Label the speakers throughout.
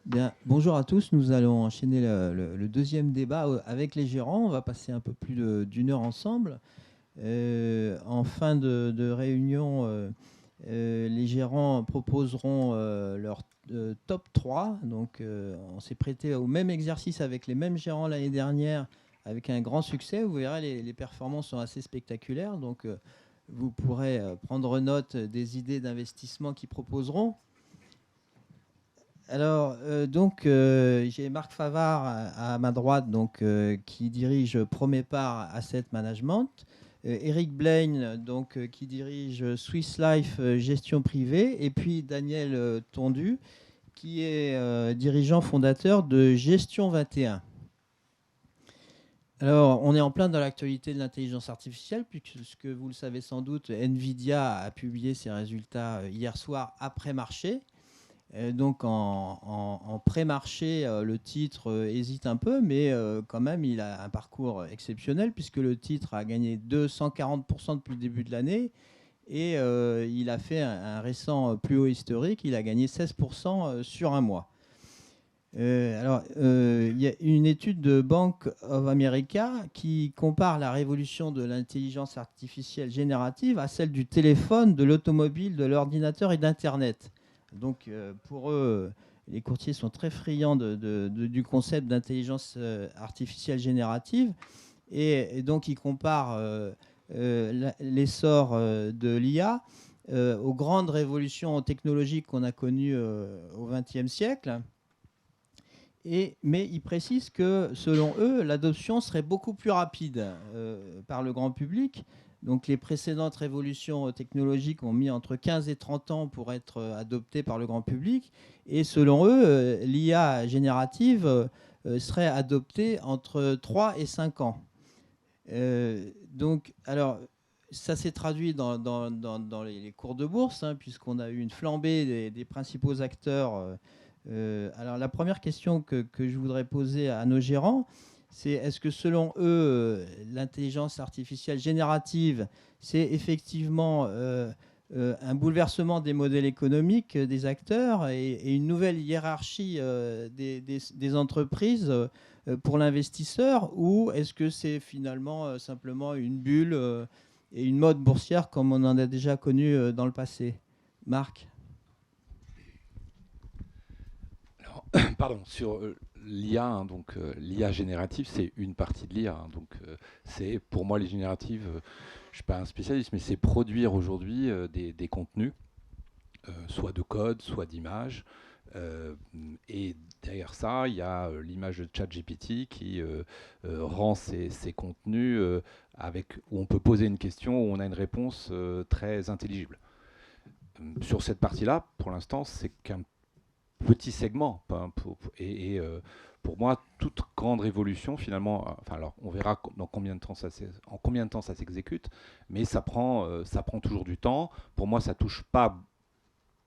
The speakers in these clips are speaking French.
Speaker 1: Bien, bonjour à tous. Nous allons enchaîner le deuxième débat avec les gérants. On va passer un peu plus d'une heure ensemble. En fin de réunion, les gérants proposeront leur top 3. Donc, on s'est prêté au même exercice avec les mêmes gérants l'année dernière, avec un grand succès. Vous verrez, les performances sont assez spectaculaires. Donc, vous pourrez prendre note des idées d'investissement qu'ils proposeront. Alors, j'ai Marc Favard à ma droite, qui dirige Promépar Asset Management. Eric Blaine, qui dirige Swiss Life Gestion Privée. Et puis Daniel Tondu, qui est dirigeant fondateur de Gestion 21. Alors, on est en plein dans l'actualité de l'intelligence artificielle, puisque vous le savez sans doute, Nvidia a publié ses résultats hier soir après marché. En pré-marché, le titre hésite un peu, mais quand même, il a un parcours exceptionnel puisque le titre a gagné 240% depuis le début de l'année et il a fait un récent plus haut historique, il a gagné 16% sur un mois. Il y a une étude de Bank of America qui compare la révolution de l'intelligence artificielle générative à celle du téléphone, de l'automobile, de l'ordinateur et d'Internet. Pour eux, les courtiers sont très friands du concept d'intelligence artificielle générative. Donc, ils comparent l'essor de l'IA aux grandes révolutions technologiques qu'on a connues au XXe siècle. Mais ils précisent que, selon eux, l'adoption serait beaucoup plus rapide par le grand public. Donc les précédentes révolutions technologiques ont mis entre 15 et 30 ans pour être adoptées par le grand public. Et selon eux, l'IA générative serait adoptée entre 3 et 5 ans. Alors, ça s'est traduit dans les cours de bourse, hein, puisqu'on a eu une flambée des principaux acteurs. Alors, la première question que je voudrais poser à nos gérants, c'est est-ce que selon eux, l'intelligence artificielle générative, c'est effectivement un bouleversement des modèles économiques des acteurs et une nouvelle hiérarchie des entreprises pour l'investisseur, ou est-ce que c'est finalement simplement une bulle et une mode boursière comme on en a déjà connu dans le passé? Marc?
Speaker 2: Alors, pardon, sur l'IA, hein, donc l'IA générative, c'est une partie de l'IA. C'est pour moi les génératives, je suis pas un spécialiste, mais c'est produire aujourd'hui des contenus, soit de code, soit d'images. Euh, et derrière ça, il y a l'image de ChatGPT qui rend ces contenus où on peut poser une question, où on a une réponse très intelligible. Sur cette partie-là, pour l'instant, c'est qu'un petit segment. Pour moi, toute grande révolution, finalement, enfin, alors, on verra dans en combien de temps ça s'exécute, mais ça prend toujours du temps. Pour moi, ça touche pas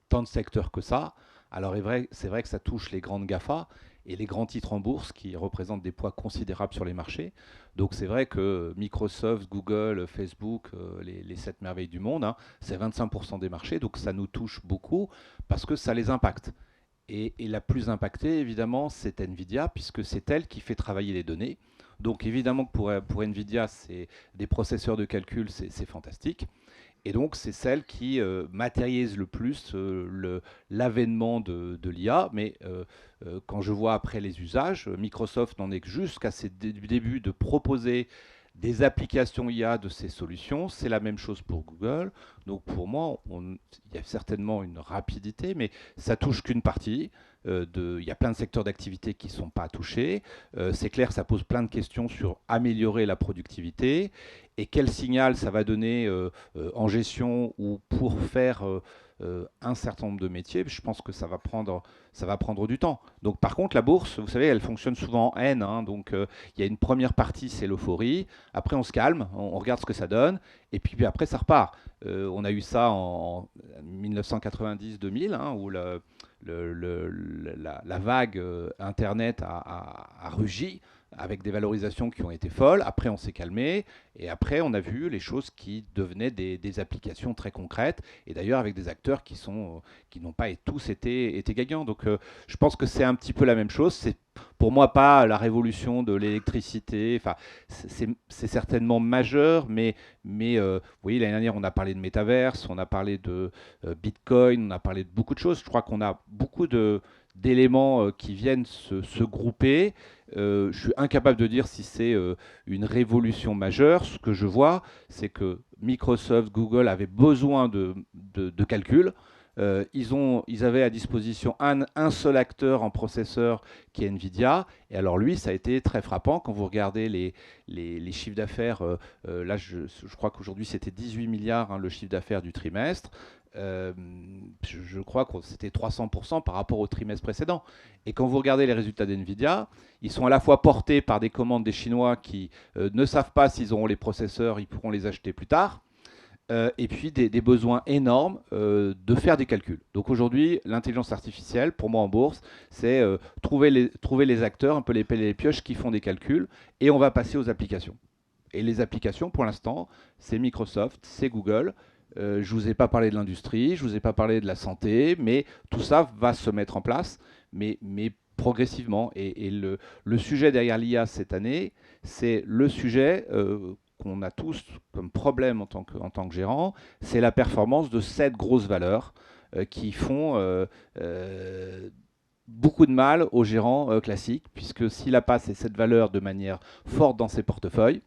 Speaker 2: tant de secteurs que ça. Alors, c'est vrai que ça touche les grandes GAFA et les grands titres en bourse qui représentent des poids considérables sur les marchés. Donc, c'est vrai que Microsoft, Google, Facebook, les 7 merveilles du monde, hein, c'est 25% des marchés. Donc, ça nous touche beaucoup parce que ça les impacte. Et la plus impactée, évidemment, c'est Nvidia, puisque c'est elle qui fait travailler les données. Donc évidemment que pour Nvidia, c'est des processeurs de calcul, c'est fantastique. Et donc c'est celle qui matérialise le plus l'avènement de l'IA. Mais quand je vois après les usages, Microsoft n'en est que jusqu'à ses débuts de proposer des applications IA de ces solutions. C'est la même chose pour Google. Donc pour moi, il y a certainement une rapidité, mais ça touche qu'une partie. Il y a plein de secteurs d'activité qui ne sont pas touchés. C'est clair, ça pose plein de questions sur améliorer la productivité et quel signal ça va donner en gestion ou pour faire un certain nombre de métiers. Je pense que ça va prendre du temps. Donc par contre, la bourse, vous savez, elle fonctionne souvent en N. Hein, donc il y a une première partie, c'est l'euphorie. Après, on se calme, on regarde ce que ça donne, et puis après, ça repart. On a eu ça en 1990-2000, hein, où la vague Internet a rugi. avec des valorisations qui ont été folles. Après, on s'est calmé. Et après, on a vu les choses qui devenaient des applications très concrètes. Et d'ailleurs, avec des acteurs qui n'ont pas tous été gagnants. Donc, je pense que c'est un petit peu la même chose. C'est pour moi pas la révolution de l'électricité. Enfin, c'est certainement majeur. Mais vous voyez, l'année dernière, on a parlé de métaverse, on a parlé de Bitcoin, on a parlé de beaucoup de choses. Je crois qu'on a beaucoup d'éléments qui viennent se grouper. Je suis incapable de dire si c'est une révolution majeure. Ce que je vois, c'est que Microsoft, Google avaient besoin de calcul. Ils avaient à disposition un seul acteur en processeur qui est Nvidia. Et alors lui, ça a été très frappant quand vous regardez les chiffres d'affaires. Là, je crois qu'aujourd'hui, c'était 18 milliards le chiffre d'affaires du trimestre. Je crois que c'était 300% par rapport au trimestre précédent. Et quand vous regardez les résultats d'NVIDIA, ils sont à la fois portés par des commandes des Chinois qui ne savent pas s'ils auront les processeurs, ils pourront les acheter plus tard, et puis des besoins énormes de faire des calculs. Donc aujourd'hui, l'intelligence artificielle, pour moi en bourse, c'est trouver les acteurs, un peu les pelles et les pioches qui font des calculs, et on va passer aux applications. Et les applications, pour l'instant, c'est Microsoft, c'est Google. Je ne vous ai pas parlé de l'industrie, je ne vous ai pas parlé de la santé, mais tout ça va se mettre en place, mais progressivement. Et le sujet derrière l'IA cette année, c'est le sujet qu'on a tous comme problème en tant que gérant, c'est la performance de 7 grosses valeurs qui font beaucoup de mal aux gérants classiques, puisque s'il n'a pas ces 7 valeurs de manière forte dans ses portefeuilles,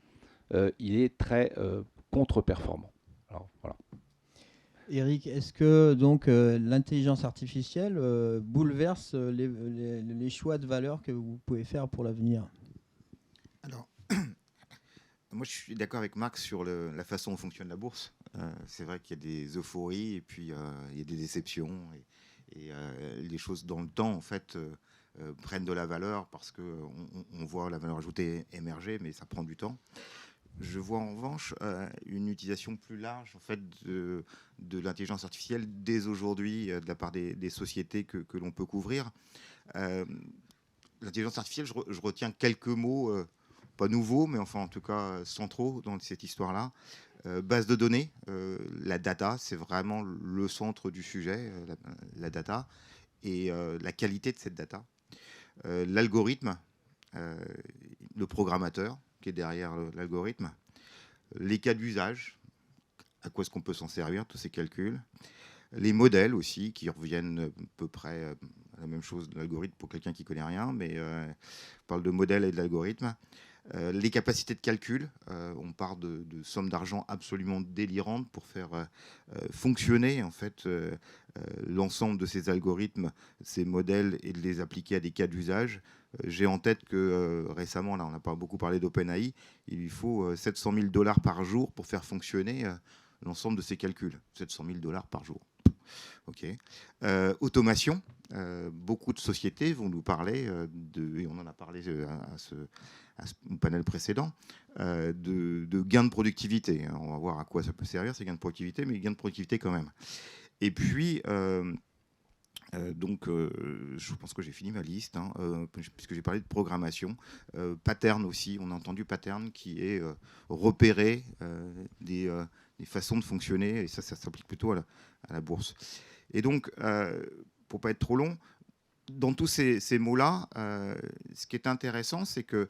Speaker 2: il est très contre-performant. Alors, voilà.
Speaker 1: Eric, est-ce que donc l'intelligence artificielle bouleverse les choix de valeurs que vous pouvez faire pour l'avenir?
Speaker 3: Alors, moi je suis d'accord avec Marc sur la façon dont fonctionne la bourse. C'est vrai qu'il y a des euphories et puis il y a des déceptions et les choses dans le temps en fait prennent de la valeur parce qu'on voit la valeur ajoutée émerger, mais ça prend du temps. Je vois en revanche une utilisation plus large en fait de l'intelligence artificielle dès aujourd'hui de la part des sociétés que l'on peut couvrir. L'intelligence artificielle, je retiens quelques mots, pas nouveaux, mais enfin en tout cas centraux dans cette histoire-là. Base de données, la data, c'est vraiment le centre du sujet, la data, et la qualité de cette data. L'algorithme, le programmateur qui est derrière l'algorithme, les cas d'usage, à quoi est-ce qu'on peut s'en servir, tous ces calculs, les modèles aussi, qui reviennent à peu près à la même chose de l'algorithme pour quelqu'un qui ne connaît rien, mais on parle de modèles et de l'algorithme. Les capacités de calcul, on parle de sommes d'argent absolument délirantes pour faire fonctionner en fait l'ensemble de ces algorithmes, ces modèles et de les appliquer à des cas d'usage. J'ai en tête que récemment, là, on n'a pas beaucoup parlé d'OpenAI, il lui faut 700 000 $ par jour pour faire fonctionner l'ensemble de ces calculs. 700 000 $ par jour. Ok. Automation. Beaucoup de sociétés vont nous parler et on en a parlé à ce panel précédent, de gains de productivité. On va voir à quoi ça peut servir ces gains de productivité, mais gains de productivité quand même. Et puis, je pense que j'ai fini ma liste, puisque j'ai parlé de programmation. Pattern aussi, on a entendu Pattern qui est repérer des façons de fonctionner, et ça s'applique plutôt à la bourse. Et donc, pour ne pas être trop long, dans tous ces mots-là, ce qui est intéressant, c'est que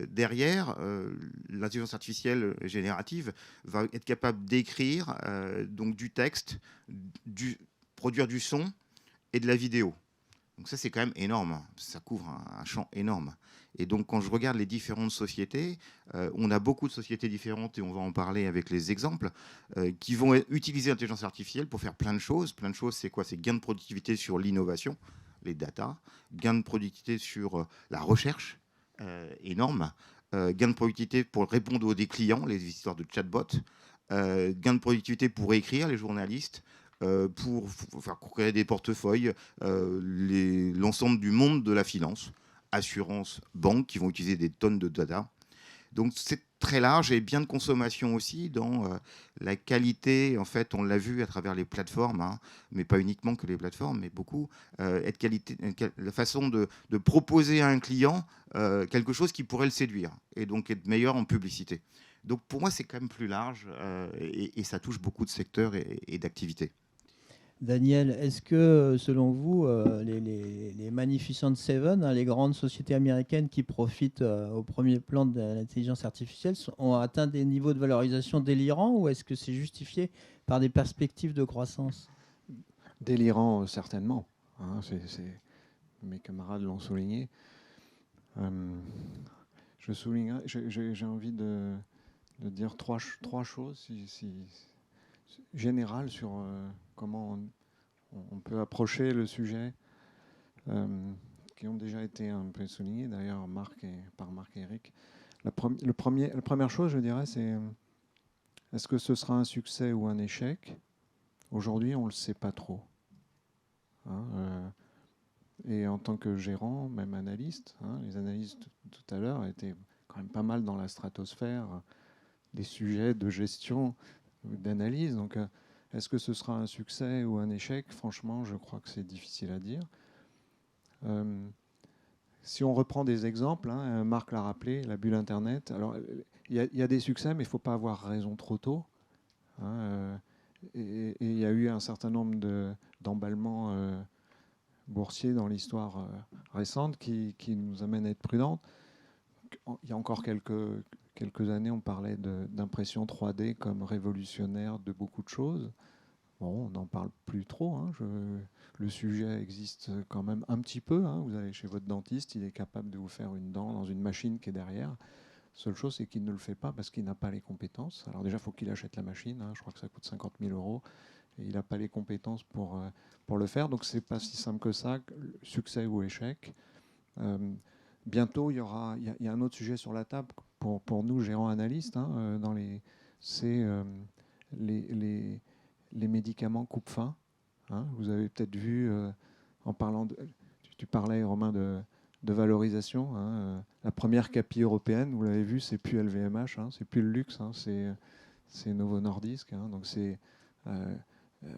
Speaker 3: derrière, l'intelligence artificielle générative va être capable d'écrire donc du texte, produire du son et de la vidéo. Donc ça, c'est quand même énorme. Ça couvre un champ énorme. Et donc, quand je regarde les différentes sociétés, on a beaucoup de sociétés différentes, et on va en parler avec les exemples, qui vont utiliser l'intelligence artificielle pour faire plein de choses. Plein de choses, c'est quoi? C'est gain de productivité sur l'innovation, les data, gain de productivité sur la recherche, énorme, gain de productivité pour répondre aux clients, les histoires de chatbot, gain de productivité pour écrire, les journalistes, pour faire créer des portefeuilles, l'ensemble du monde de la finance, assurance, banque, qui vont utiliser des tonnes de data. Donc c'est très large et bien de consommation aussi dans la qualité. En fait, on l'a vu à travers les plateformes, hein, mais pas uniquement que les plateformes, mais beaucoup. La façon de proposer à un client quelque chose qui pourrait le séduire et donc être meilleur en publicité. Donc pour moi, c'est quand même plus large et ça touche beaucoup de secteurs et d'activités.
Speaker 1: Daniel, est-ce que, selon vous, les Magnificent Seven, hein, les grandes sociétés américaines qui profitent au premier plan de l'intelligence artificielle, ont atteint des niveaux de valorisation délirants ou est-ce que c'est justifié par des perspectives de croissance?
Speaker 4: Délirant, certainement. Hein, mes camarades l'ont souligné. J'ai envie de dire trois choses générales sur comment on peut approcher le sujet, qui ont déjà été un peu soulignés d'ailleurs par Marc et Eric. La première chose, je dirais, c'est est-ce que ce sera un succès ou un échec? Aujourd'hui, on ne le sait pas trop. Hein, et en tant que gérant, même analyste, hein, les analystes tout à l'heure étaient quand même pas mal dans la stratosphère des sujets de gestion, d'analyse. Donc, est-ce que ce sera un succès ou un échec? Franchement, je crois que c'est difficile à dire. Si on reprend des exemples, hein, Marc l'a rappelé, la bulle Internet. Alors, il y a des succès, mais il ne faut pas avoir raison trop tôt. Hein, et il y a eu un certain nombre d'emballements boursiers dans l'histoire récente qui nous amènent à être prudents. Il y a encore quelques années, on parlait d'impression 3D comme révolutionnaire de beaucoup de choses. Bon, on n'en parle plus trop. Hein. Le sujet existe quand même un petit peu. Hein. Vous allez chez votre dentiste, il est capable de vous faire une dent dans une machine qui est derrière. Seule chose, c'est qu'il ne le fait pas parce qu'il n'a pas les compétences. Alors déjà, il faut qu'il achète la machine. Hein. Je crois que ça coûte 50 000 €. Et il n'a pas les compétences pour le faire. Donc, ce n'est pas si simple que ça, succès ou échec. Bientôt, il y a un autre sujet sur la table pour nous, gérants analystes. Hein, c'est les médicaments coupe-faim. Hein. Vous avez peut-être vu, en parlant tu parlais, Romain, de valorisation. Hein. La première CAPI européenne, vous l'avez vu, c'est plus LVMH, hein, c'est plus le luxe, hein, c'est Novo Nordisk. Hein. Donc c'est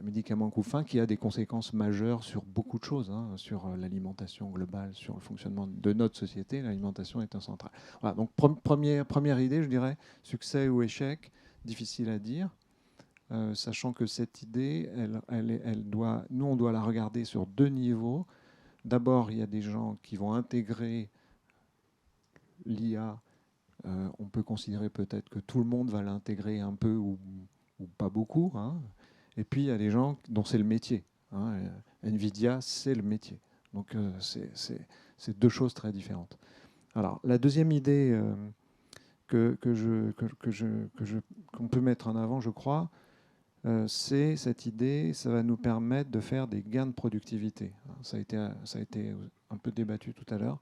Speaker 4: médicament coupe-faim qui a des conséquences majeures sur beaucoup de choses, hein, sur l'alimentation globale, sur le fonctionnement de notre société. L'alimentation est un central. Voilà, donc première idée, je dirais, succès ou échec, difficile à dire. Sachant que cette idée, nous, on doit la regarder sur deux niveaux. D'abord, il y a des gens qui vont intégrer l'IA. On peut considérer peut-être que tout le monde va l'intégrer un peu ou pas beaucoup. Hein. Et puis, il y a des gens dont c'est le métier. Hein. NVIDIA, c'est le métier. Donc, c'est deux choses très différentes. Alors, la deuxième idée qu'on peut mettre en avant, je crois, c'est cette idée, ça va nous permettre de faire des gains de productivité. Ça a été un peu débattu tout à l'heure.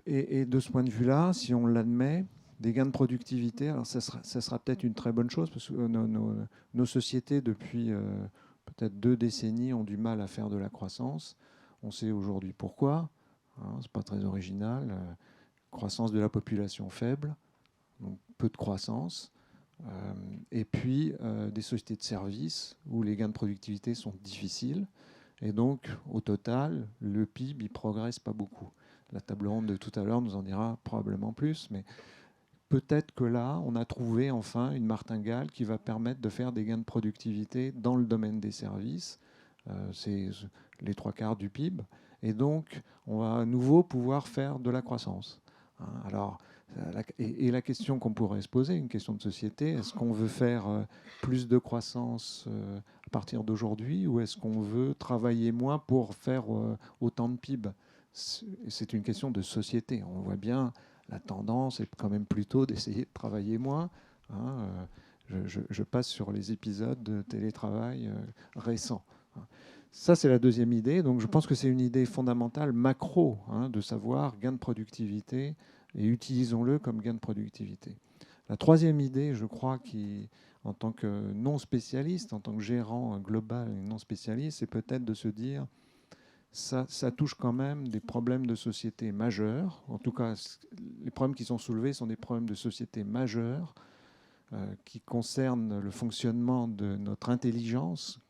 Speaker 4: Et de ce point de vue-là, si on l'admet, des gains de productivité, alors ça sera peut-être une très bonne chose, parce que nos sociétés, depuis peut-être 2 décennies, ont du mal à faire de la croissance. On sait aujourd'hui pourquoi. Hein, c'est pas très original. Croissance de la population faible, donc peu de croissance. Et puis des sociétés de services où les gains de productivité sont difficiles. Et donc, au total, le PIB, il progresse pas beaucoup. La table ronde de tout à l'heure nous en dira probablement plus, mais peut-être que là, on a trouvé enfin une martingale qui va permettre de faire des gains de productivité dans le domaine des services. C'est les 3/4 du PIB. Et donc, on va à nouveau pouvoir faire de la croissance. Hein, alors, et la question qu'on pourrait se poser, une question de société, est-ce qu'on veut faire plus de croissance à partir d'aujourd'hui ou est-ce qu'on veut travailler moins pour faire autant de PIB? C'est une question de société. On voit bien, la tendance est quand même plutôt d'essayer de travailler moins. Hein, je passe sur les épisodes de télétravail récents. Ça, c'est la deuxième idée. Donc, je pense que c'est une idée fondamentale, macro, hein, de savoir gain de productivité et utilisons-le comme gain de productivité. La troisième idée, je crois, en tant que non spécialiste, en tant que gérant global et non spécialiste, c'est peut-être de se dire ça touche quand même des problèmes de société majeurs. En tout cas, les problèmes qui sont soulevés sont des problèmes de société majeurs qui concernent le fonctionnement de notre intelligence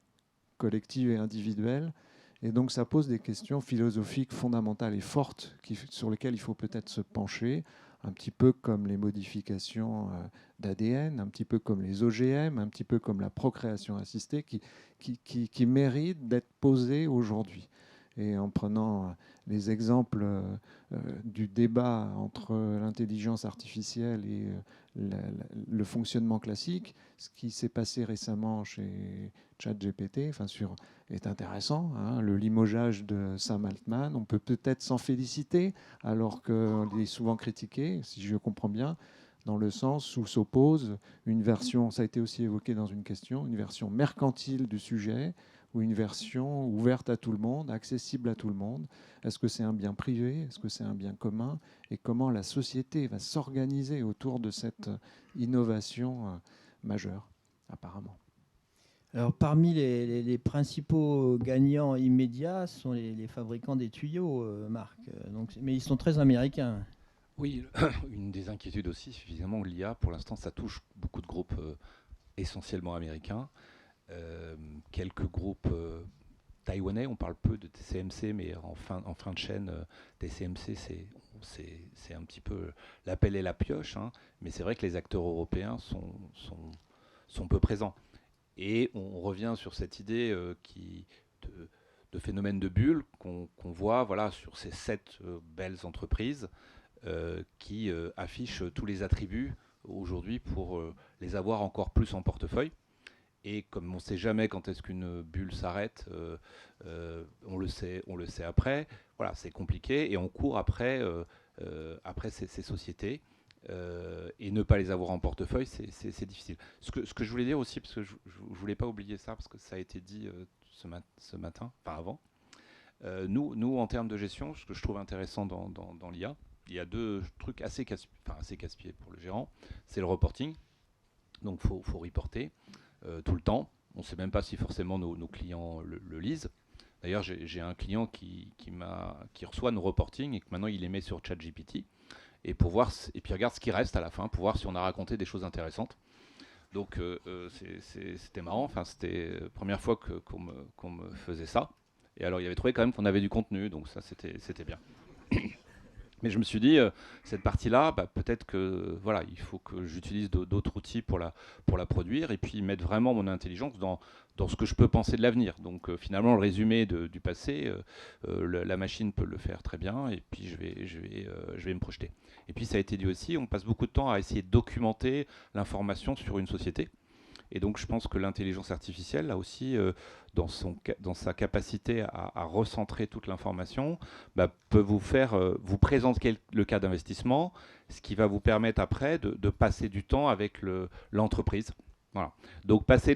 Speaker 4: collective et individuelle. Et donc ça pose des questions philosophiques fondamentales et fortes sur lesquelles il faut peut-être se pencher, un petit peu comme les modifications d'ADN, un petit peu comme les OGM, un petit peu comme la procréation assistée, qui méritent d'être posées aujourd'hui. Et en prenant les exemples du débat entre l'intelligence artificielle et le fonctionnement classique, ce qui s'est passé récemment chez ChatGPT est intéressant. Hein, le limogeage de Sam Altman, on peut peut-être s'en féliciter, alors qu'il est souvent critiqué, si je comprends bien, dans le sens où s'oppose une version, ça a été aussi évoqué dans une question, une version mercantile du sujet, ou une version ouverte à tout le monde, accessible à tout le monde. Est-ce que c'est un bien privé? Est-ce que c'est un bien commun? Et comment la société va s'organiser autour de cette innovation majeure, apparemment?
Speaker 1: Alors, parmi les principaux gagnants immédiats sont les fabricants des tuyaux, Marc. Donc, mais ils sont très américains.
Speaker 2: Oui, une des inquiétudes aussi, évidemment, l'IA, pour l'instant, ça touche beaucoup de groupes essentiellement américains. Quelques groupes taïwanais, on parle peu de TCMC, mais en fin de chaîne, TCMC, c'est un petit peu l'appel et la pioche, hein, mais c'est vrai que les acteurs européens sont peu présents. Et on revient sur cette idée de phénomène de bulle qu'on voit voilà, sur ces 7 belles entreprises qui affichent tous les attributs aujourd'hui pour les avoir encore plus en portefeuille. Et comme on ne sait jamais quand est-ce qu'une bulle s'arrête, on le sait après. Voilà, c'est compliqué et on court après ces sociétés. Et ne pas les avoir en portefeuille, c'est difficile. Ce que je voulais dire aussi, parce que je ne voulais pas oublier ça, parce que ça a été dit ce matin, enfin avant. Nous, en termes de gestion, ce que je trouve intéressant dans l'IA, il y a 2 trucs assez casse-pieds pour le gérant. C'est le reporting. Donc, il faut reporter tout le temps. On ne sait même pas si forcément nos clients le lisent. D'ailleurs, j'ai un client qui reçoit nos reportings et que maintenant il les met sur ChatGPT et puis regarde ce qui reste à la fin pour voir si on a raconté des choses intéressantes. Donc c'était marrant. Enfin, c'était la première fois qu'on me faisait ça. Et alors, il avait trouvé quand même qu'on avait du contenu, donc ça c'était bien. Mais je me suis dit, cette partie-là, peut-être que voilà, il faut que j'utilise d'autres outils pour la produire et puis mettre vraiment mon intelligence dans ce que je peux penser de l'avenir. Donc finalement, le résumé du passé, la machine peut le faire très bien et puis je vais me projeter. Et puis ça a été dit aussi, on passe beaucoup de temps à essayer de documenter l'information sur une société. Et donc je pense que l'intelligence artificielle, là aussi, dans sa capacité à recentrer toute l'information, peut vous présenter le cas d'investissement, ce qui va vous permettre après de passer du temps avec l'entreprise. Voilà. Donc passer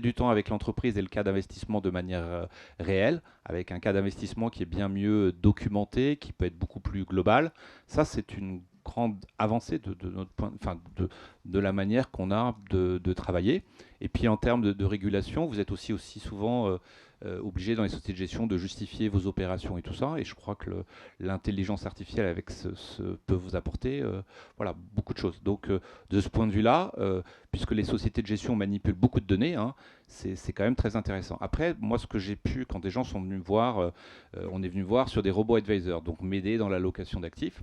Speaker 2: du temps avec l'entreprise et le cas d'investissement de manière réelle, avec un cas d'investissement qui est bien mieux documenté, qui peut être beaucoup plus global, ça c'est une grande avancée de la manière qu'on a de travailler. Et puis en termes de régulation, vous êtes aussi souvent obligé dans les sociétés de gestion de justifier vos opérations et tout ça. Et je crois que l'intelligence artificielle avec peut vous apporter voilà, beaucoup de choses. Donc de ce point de vue-là, puisque les sociétés de gestion manipulent beaucoup de données, hein, c'est quand même très intéressant. Après, moi, ce que j'ai pu, quand des gens sont venus me voir, on est venu voir sur des robots advisors, donc m'aider dans l'allocation d'actifs.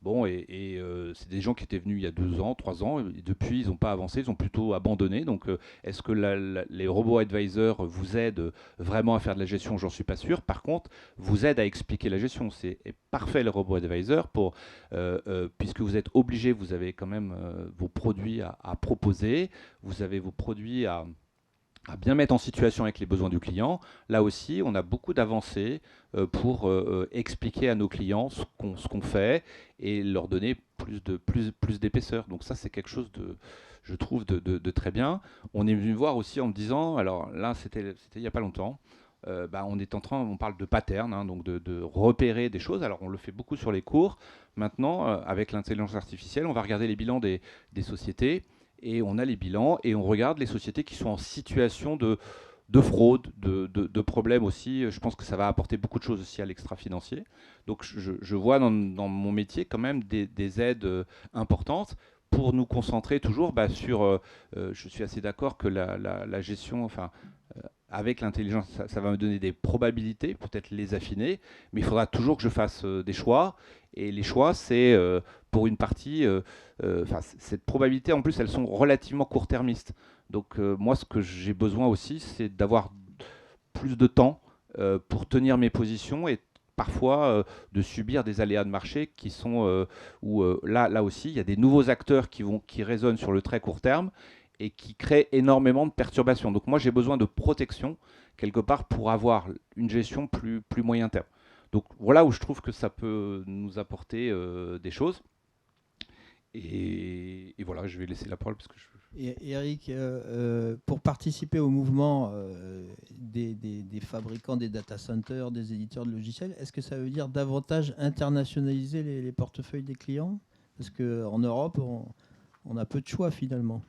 Speaker 2: Bon, c'est des gens qui étaient venus il y a 2 ans, 3 ans, et depuis, ils n'ont pas avancé, ils ont plutôt abandonné. Donc, est-ce que les robots advisors vous aident vraiment à faire de la gestion? J'en suis pas sûr. Par contre, vous aident à expliquer la gestion. C'est parfait, les robots advisors, puisque vous êtes obligé, vous avez quand même vos produits à proposer, vous avez vos produits à bien mettre en situation avec les besoins du client. Là aussi, on a beaucoup d'avancées pour expliquer à nos clients ce qu'on fait et leur donner plus d'épaisseur. Donc ça, c'est quelque chose je trouve, de très bien. On est venu me voir aussi en me disant, alors là, c'était il n'y a pas longtemps, on parle de pattern, hein, donc de repérer des choses. Alors on le fait beaucoup sur les cours. Maintenant, avec l'intelligence artificielle, on va regarder les bilans des sociétés. Et on a les bilans et on regarde les sociétés qui sont en situation de de fraude, de problèmes aussi. Je pense que ça va apporter beaucoup de choses aussi à l'extra-financier. Donc je vois dans mon métier quand même des aides importantes pour nous concentrer toujours sur... je suis assez d'accord que la gestion, enfin, avec l'intelligence, ça va me donner des probabilités, peut-être les affiner, mais il faudra toujours que je fasse des choix. Et les choix, c'est pour une partie, cette probabilité, en plus, elles sont relativement court-termistes. Donc moi, ce que j'ai besoin aussi, c'est d'avoir plus de temps pour tenir mes positions et parfois de subir des aléas de marché qui sont où là aussi, il y a des nouveaux acteurs qui résonnent sur le très court terme et qui créent énormément de perturbations. Donc moi, j'ai besoin de protection quelque part pour avoir une gestion plus moyen terme. Donc voilà où je trouve que ça peut nous apporter des choses. Et voilà, je vais laisser la parole parce que
Speaker 1: Et Eric, pour participer au mouvement des fabricants des data centers, des éditeurs de logiciels, est-ce que ça veut dire davantage internationaliser les portefeuilles des clients? Parce qu'en Europe, on a peu de choix finalement.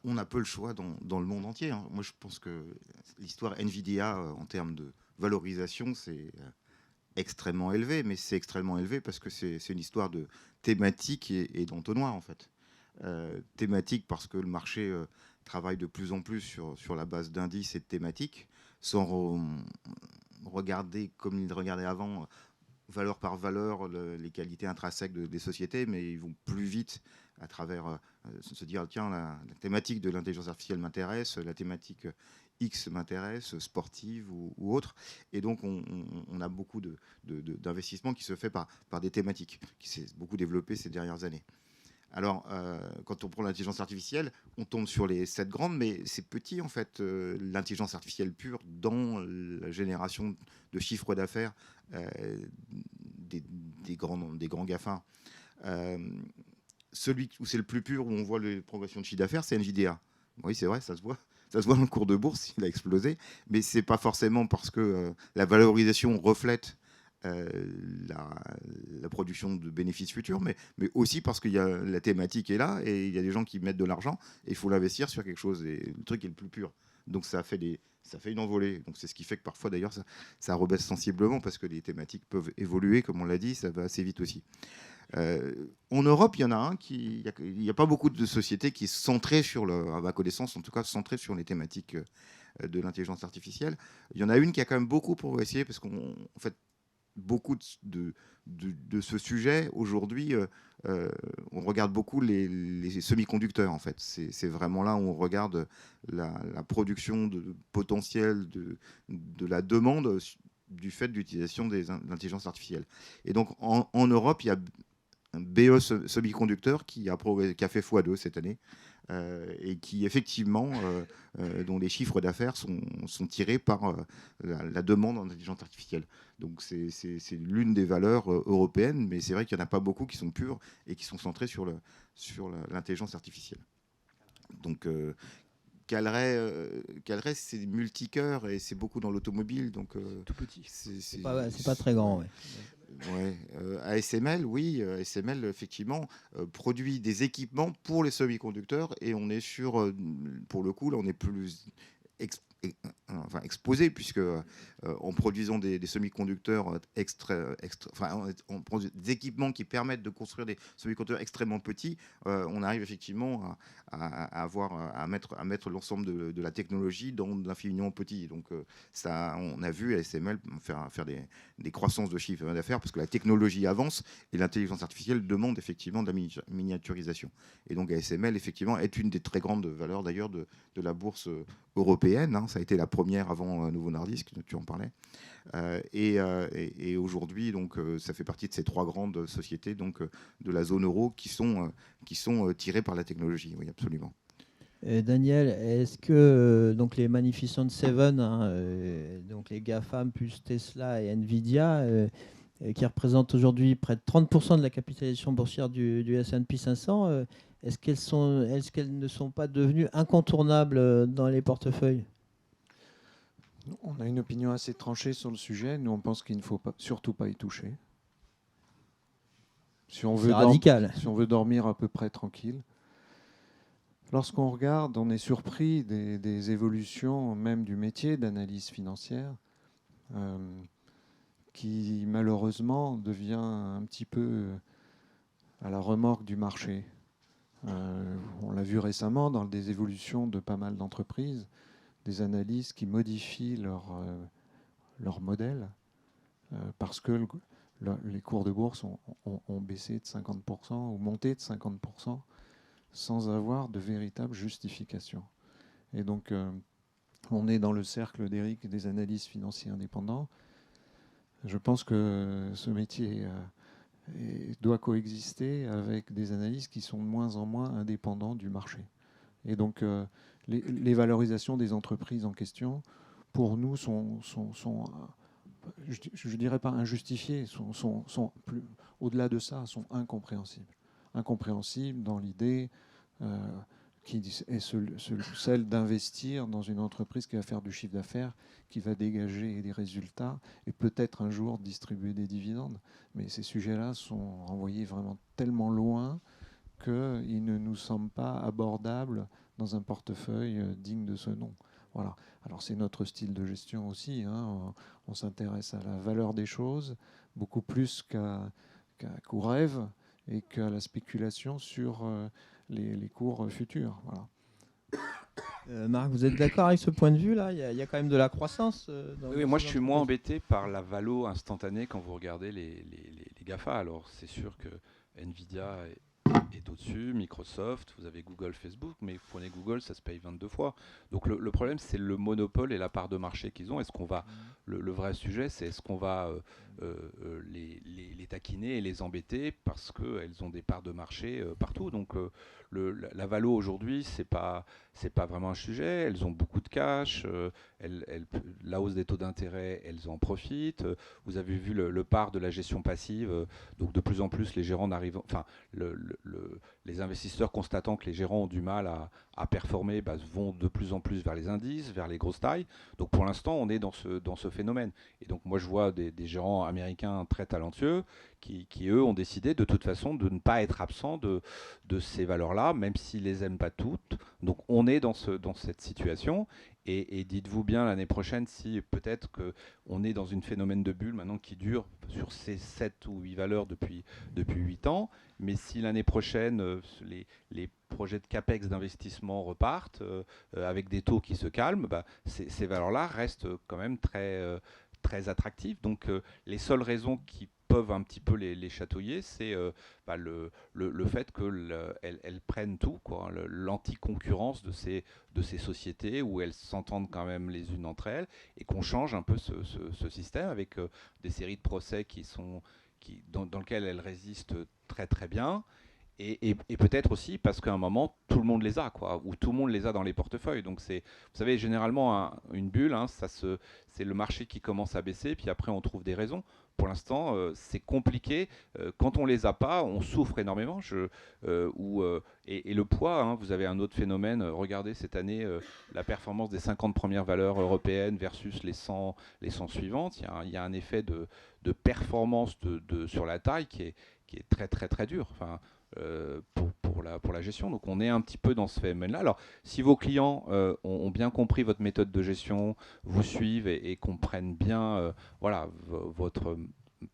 Speaker 3: On a peu le choix dans le monde entier. Moi, je pense que l'histoire NVIDIA, en termes de valorisation, c'est extrêmement élevé. Mais c'est extrêmement élevé parce que c'est une histoire de thématique et d'entonnoir, en fait. Thématique parce que le marché travaille de plus en plus sur la base d'indices et de thématiques, sans regarder comme il regardait avant, valeur par valeur, les qualités intrinsèques des sociétés, mais ils vont plus vite à travers se dire tiens, la thématique de l'intelligence artificielle m'intéresse, la thématique X m'intéresse, sportive ou autre. Et donc, on a beaucoup d'investissements qui se fait par des thématiques, qui s'est beaucoup développé ces dernières années. Alors, quand on prend l'intelligence artificielle, on tombe sur les 7 grandes, mais c'est petit en fait, l'intelligence artificielle pure dans la génération de chiffres d'affaires des grands GAFA. Celui où c'est le plus pur, où on voit les progressions de chiffre d'affaires, c'est NVIDIA. Oui, c'est vrai, ça se voit. Ça se voit dans le cours de bourse, il a explosé, mais c'est pas forcément parce que la valorisation reflète la production de bénéfices futurs, mais aussi parce que la thématique est là et il y a des gens qui mettent de l'argent et il faut l'investir sur quelque chose. Et le truc est le plus pur. Donc ça fait une envolée. Donc c'est ce qui fait que parfois d'ailleurs ça rebaisse sensiblement parce que les thématiques peuvent évoluer, comme on l'a dit, ça va assez vite aussi. En Europe, il y en a il n'y a pas beaucoup de sociétés qui sont centrées à ma connaissance, en tout cas centrées sur les thématiques de l'intelligence artificielle. Il y en a une qui a quand même beaucoup progressé parce qu'en fait, beaucoup de ce sujet aujourd'hui, on regarde beaucoup les semi-conducteurs en fait. C'est vraiment là où on regarde la production potentielle de la demande du fait de l'utilisation de l'intelligence artificielle. Et donc en Europe, il y a un BE semi-conducteur qui a fait x2 cette année. Et qui effectivement, dont les chiffres d'affaires sont tirés par la demande en intelligence artificielle. Donc c'est l'une des valeurs européennes, mais c'est vrai qu'il n'y en a pas beaucoup qui sont pures et qui sont centrées sur l'intelligence artificielle. Donc Calray, c'est multicœur et c'est beaucoup dans l'automobile. Donc,
Speaker 2: tout petit.
Speaker 1: C'est pas très grand, ouais.
Speaker 3: Ouais. ASML, oui, ASML effectivement produit des équipements pour les semi-conducteurs et on est sur, pour le coup, là on est plus exposé puisque en produisant des semi-conducteurs on produit des équipements qui permettent de construire des semi-conducteurs extrêmement petits, on arrive effectivement à mettre l'ensemble de la technologie dans l'infiniment petit. Donc ça, on a vu ASML faire des croissances de chiffre d'affaires parce que la technologie avance et l'intelligence artificielle demande effectivement de la miniaturisation. Et donc ASML effectivement est une des très grandes valeurs d'ailleurs de la bourse européenne. Ça a été la première avant Novo Nordisk, tu en parlais. Et aujourd'hui, donc, ça fait partie de ces 3 grandes sociétés donc, de la zone euro qui sont tirées par la technologie. Oui, absolument.
Speaker 1: Daniel, est-ce que donc les Magnificent Seven, donc les GAFAM plus Tesla et Nvidia, qui représentent aujourd'hui près de 30% de la capitalisation boursière du S&P 500, est-ce qu'elles ne sont pas devenues incontournables dans les portefeuilles?
Speaker 4: On a une opinion assez tranchée sur le sujet. Nous, on pense qu'il ne faut surtout pas y toucher. Si on veut
Speaker 1: radical.
Speaker 4: Si on veut dormir à peu près tranquille. Lorsqu'on regarde, on est surpris des évolutions même du métier d'analyse financière, qui malheureusement devient un petit peu à la remorque du marché. On l'a vu récemment dans des évolutions de pas mal d'entreprises, des analyses qui modifient leur modèle parce que les cours de bourse ont baissé de 50% ou monté de 50% sans avoir de véritable justification. Et donc, on est dans le cercle d'Éric des analystes financiers indépendants. Je pense que ce métier doit coexister avec des analystes qui sont de moins en moins indépendants du marché. Et donc, les valorisations des entreprises en question, pour nous, sont je ne dirais pas injustifiées, sont plus, au-delà de ça, sont incompréhensibles. Incompréhensibles dans l'idée qui est celle d'investir dans une entreprise qui va faire du chiffre d'affaires, qui va dégager des résultats et peut-être un jour distribuer des dividendes. Mais ces sujets-là sont renvoyés vraiment tellement loin qu'ils ne nous semblent pas abordables dans un portefeuille digne de ce nom. Voilà. Alors c'est notre style de gestion aussi. Hein. On s'intéresse à la valeur des choses beaucoup plus qu'au rêve et qu'à la spéculation sur les cours futurs. Voilà.
Speaker 1: Marc, vous êtes d'accord avec ce point de vue-là? Il y a quand même de la croissance
Speaker 2: Oui, moi je suis moins embêté par la valo instantanée quand vous regardez les GAFA. Alors c'est sûr que Nvidia est au-dessus, Microsoft, vous avez Google, Facebook, mais vous prenez Google, ça se paye 22 fois. Donc le problème, c'est le monopole et la part de marché qu'ils ont. Est-ce qu'on va, le vrai sujet, c'est est-ce qu'on va les taquiner et les embêter parce qu'elles ont des parts de marché partout. Donc la valo aujourd'hui, c'est pas vraiment un sujet. Elles ont beaucoup de cash, la hausse des taux d'intérêt, elles en profitent. Vous avez vu le part de la gestion passive, donc de plus en plus les gérants n'arrivent, enfin les investisseurs constatant que les gérants ont du mal à performer, vont de plus en plus vers les indices, vers les grosses tailles. Donc pour l'instant, on est dans ce phénomène. Et donc moi, je vois des gérants américains très talentueux qui, eux, ont décidé de toute façon de ne pas être absents de ces valeurs-là, même s'ils les aiment pas toutes. Donc on est dans cette situation. Et dites-vous bien l'année prochaine si peut-être qu'on est dans une phénomène de bulle maintenant qui dure sur ces 7 ou 8 valeurs depuis 8 ans. Mais si l'année prochaine, les projets de CAPEX d'investissement repartent avec des taux qui se calment, ces valeurs-là restent quand même très attractives. Donc les seules raisons qui peuvent un petit peu les chatouiller, c'est le fait qu'elles prennent tout, quoi, l'anticoncurrence de ces sociétés où elles s'entendent quand même les unes entre elles, et qu'on change un peu ce système avec des séries de procès dans lesquelles elles résistent très très bien. Et peut-être aussi parce qu'à un moment, tout le monde les a, quoi, ou tout le monde les a dans les portefeuilles. Donc vous savez, généralement, une bulle, hein, c'est le marché qui commence à baisser, puis après on trouve des raisons. Pour l'instant, c'est compliqué. Quand on les a pas, on souffre énormément. Et le poids, hein, vous avez un autre phénomène. Regardez cette année la performance des 50 premières valeurs européennes versus les 100 suivantes. Il y a un effet de performance sur la taille qui est très très très dur. Enfin, pour la gestion. Donc on est un petit peu dans ce phénomène-là. Alors si vos clients ont bien compris votre méthode de gestion, vous suivent et comprennent bien votre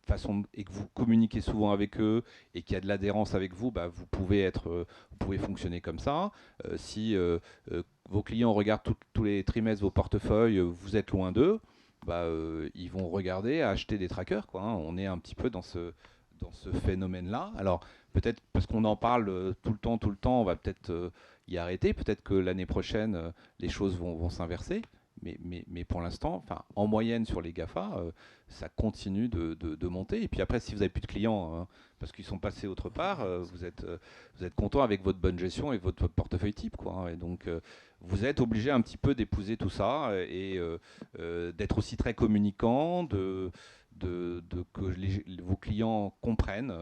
Speaker 2: façon et que vous communiquez souvent avec eux et qu'il y a de l'adhérence avec vous, vous pouvez fonctionner comme ça. Si vos clients regardent tous les trimestres vos portefeuilles, vous êtes loin d'eux, ils vont regarder, acheter des trackers, quoi, hein. On est un petit peu dans ce phénomène-là. Alors peut-être parce qu'on en parle tout le temps, on va peut-être y arrêter. Peut-être que l'année prochaine, les choses vont s'inverser. Mais pour l'instant, en moyenne sur les GAFA, ça continue de monter. Et puis après, si vous n'avez plus de clients, hein, parce qu'ils sont passés autre part, vous êtes content avec votre bonne gestion et votre portefeuille type, quoi, hein. Et donc, vous êtes obligé un petit peu d'épouser tout ça et d'être aussi très communicant, que vos clients comprennent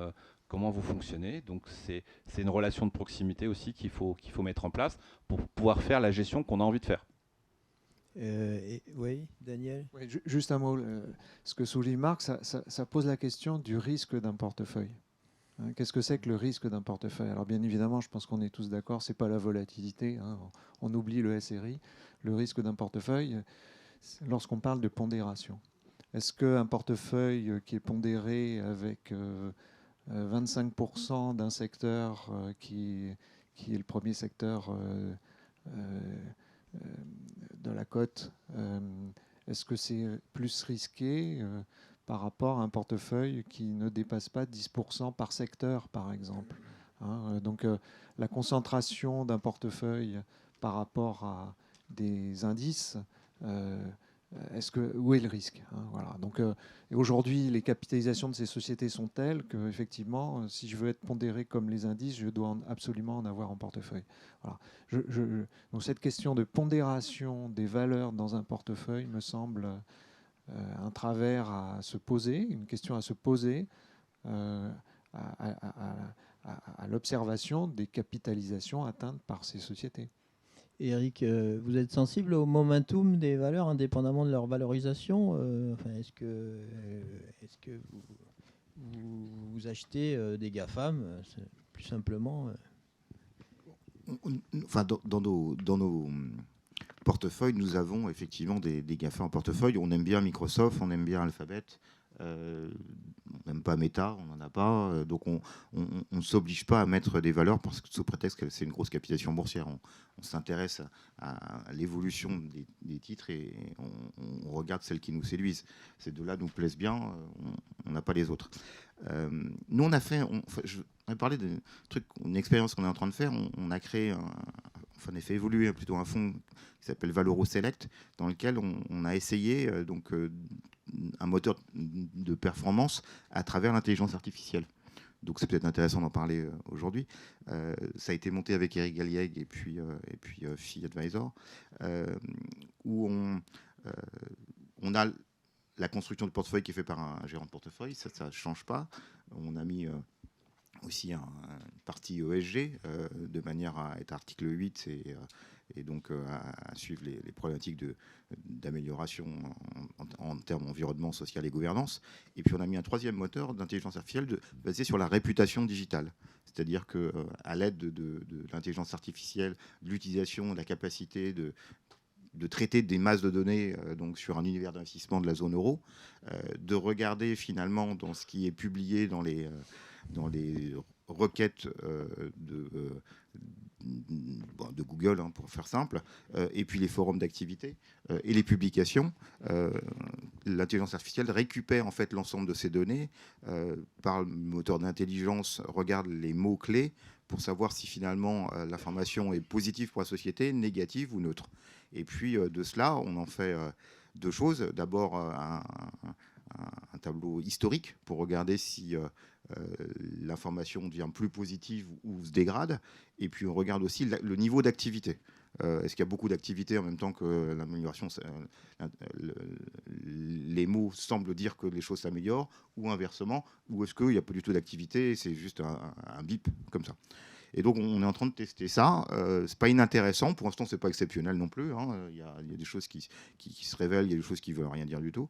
Speaker 2: comment vous fonctionnez. Donc c'est une relation de proximité aussi qu'il faut mettre en place pour pouvoir faire la gestion qu'on a envie de faire.
Speaker 1: Oui, Daniel.
Speaker 4: Oui, juste un mot. Ce que souligne Marc, ça pose la question du risque d'un portefeuille. Hein, qu'est-ce que c'est que le risque d'un portefeuille? Alors bien évidemment, je pense qu'on est tous d'accord, c'est pas la volatilité, hein, on oublie le SRI. Le risque d'un portefeuille, lorsqu'on parle de pondération. Est-ce qu'un portefeuille qui est pondéré avec 25% d'un secteur qui est le premier secteur de la cote, est-ce que c'est plus risqué par rapport à un portefeuille qui ne dépasse pas 10% par secteur, par exemple, hein? Donc la concentration d'un portefeuille par rapport à des indices, où est le risque, hein? Voilà. Donc aujourd'hui, les capitalisations de ces sociétés sont telles que, effectivement, si je veux être pondéré comme les indices, je dois absolument en avoir en portefeuille. Voilà. Donc cette question de pondération des valeurs dans un portefeuille me semble un travers à se poser, une question à se poser à l'observation des capitalisations atteintes par ces sociétés.
Speaker 1: Eric, vous êtes sensible au momentum des valeurs indépendamment de leur valorisation? Est-ce que vous achetez des GAFAM plus simplement
Speaker 3: Enfin, dans nos portefeuilles, nous avons effectivement des GAFA en portefeuille. On aime bien Microsoft, on aime bien Alphabet. On n'aime pas Meta, on n'en a pas. Donc on ne s'oblige pas à mettre des valeurs parce que, sous prétexte que c'est une grosse capitalisation boursière. On s'intéresse à l'évolution des titres et on regarde celles qui nous séduisent. Ces deux-là nous plaisent bien, on n'a pas les autres. Nous, on a fait, je vais parler d'un truc, une expérience qu'on est en train de faire. On a créé, on a fait évoluer plutôt un fonds qui s'appelle Valoro Select, dans lequel on a essayé un moteur de performance à travers l'intelligence artificielle. Donc c'est peut-être intéressant d'en parler aujourd'hui. Ça a été monté avec Eric Galliègue et puis Phi Advisor, où on a la construction du portefeuille qui est fait par un gérant de portefeuille, ça ne change pas. On a mis aussi une partie ESG de manière à être article 8 et donc à suivre les problématiques d'amélioration en termes environnement, social et gouvernance. Et puis on a mis un troisième moteur d'intelligence artificielle basé sur la réputation digitale. C'est-à-dire qu'à l'aide de l'intelligence artificielle, de l'utilisation, de la capacité de traiter des masses de données donc sur un univers d'investissement de la zone euro, de regarder finalement dans ce qui est publié dans les requêtes de Google, hein, pour faire simple, et puis les forums d'activité et les publications. L'intelligence artificielle récupère en fait l'ensemble de ces données, par le moteur d'intelligence, regarde les mots-clés pour savoir si finalement l'information est positive pour la société, négative ou neutre. Et puis de cela, on en fait deux choses. D'abord, un tableau historique pour regarder si l'information devient plus positive ou se dégrade. Et puis on regarde aussi le niveau d'activité. Est-ce qu'il y a beaucoup d'activité en même temps que l'amélioration, les mots semblent dire que les choses s'améliorent, ou inversement, ou est-ce qu'il n'y a pas du tout d'activité et c'est juste un bip comme ça. Et donc on est en train de tester ça. C'est pas inintéressant. Pour l'instant, c'est pas exceptionnel non plus, hein. Il y a des choses qui se révèlent, il y a des choses qui veulent rien dire du tout.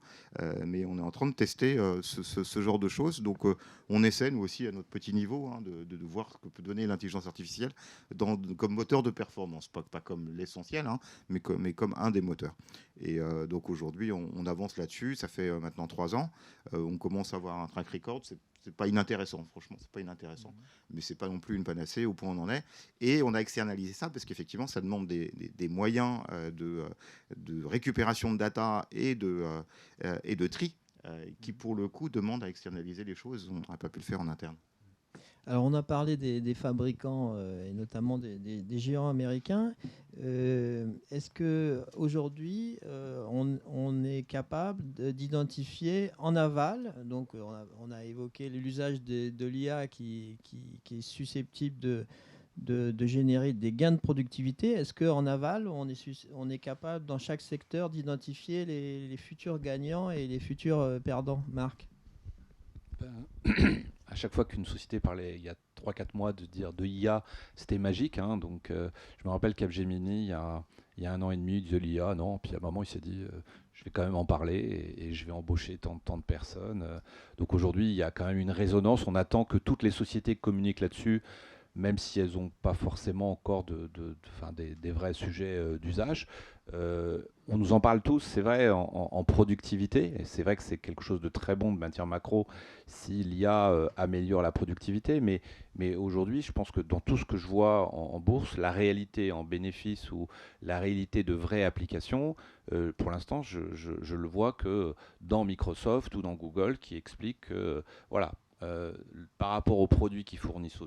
Speaker 3: Mais on est en train de tester ce genre de choses. Donc on essaie nous aussi à notre petit niveau, hein, de voir ce que peut donner l'intelligence artificielle comme moteur de performance, pas comme l'essentiel, hein, mais comme un des moteurs. Et donc aujourd'hui, on avance là-dessus. Ça fait maintenant 3 ans. On commence à avoir un track record. C'est pas inintéressant, franchement, c'est pas inintéressant, mais c'est pas non plus une panacée au point où on en est. Et on a externalisé ça parce qu'effectivement, ça demande des moyens de récupération de data et de tri qui, pour le coup, demandent à externaliser les choses. On n'aurait pas pu le faire en interne.
Speaker 1: Alors, on a parlé des fabricants et notamment des géants américains. Est-ce qu'aujourd'hui, on est capable d'identifier en aval, donc on a évoqué l'usage de l'IA qui est susceptible de générer des gains de productivité. Est-ce qu'en aval, on est capable dans chaque secteur d'identifier les futurs gagnants et les futurs perdants, Marc?
Speaker 2: À chaque fois qu'une société parlait, il y a 3-4 mois, de dire de l'IA, c'était magique, hein. Donc, je me rappelle Capgemini, il y a 1 an et demi, il disait l'IA, non. Puis à un moment, il s'est dit, je vais quand même en parler et je vais embaucher tant de personnes. Donc aujourd'hui, il y a quand même une résonance. On attend que toutes les sociétés communiquent là-dessus, même si elles n'ont pas forcément encore des vrais sujets d'usage. On nous en parle tous, c'est vrai, en productivité, et c'est vrai que c'est quelque chose de très bon de matière macro si l'IA améliore la productivité, mais aujourd'hui, je pense que dans tout ce que je vois en bourse, la réalité en bénéfice ou la réalité de vraies applications, pour l'instant, je le vois que dans Microsoft ou dans Google qui expliquent que, voilà, par rapport aux produits qu'ils fournissent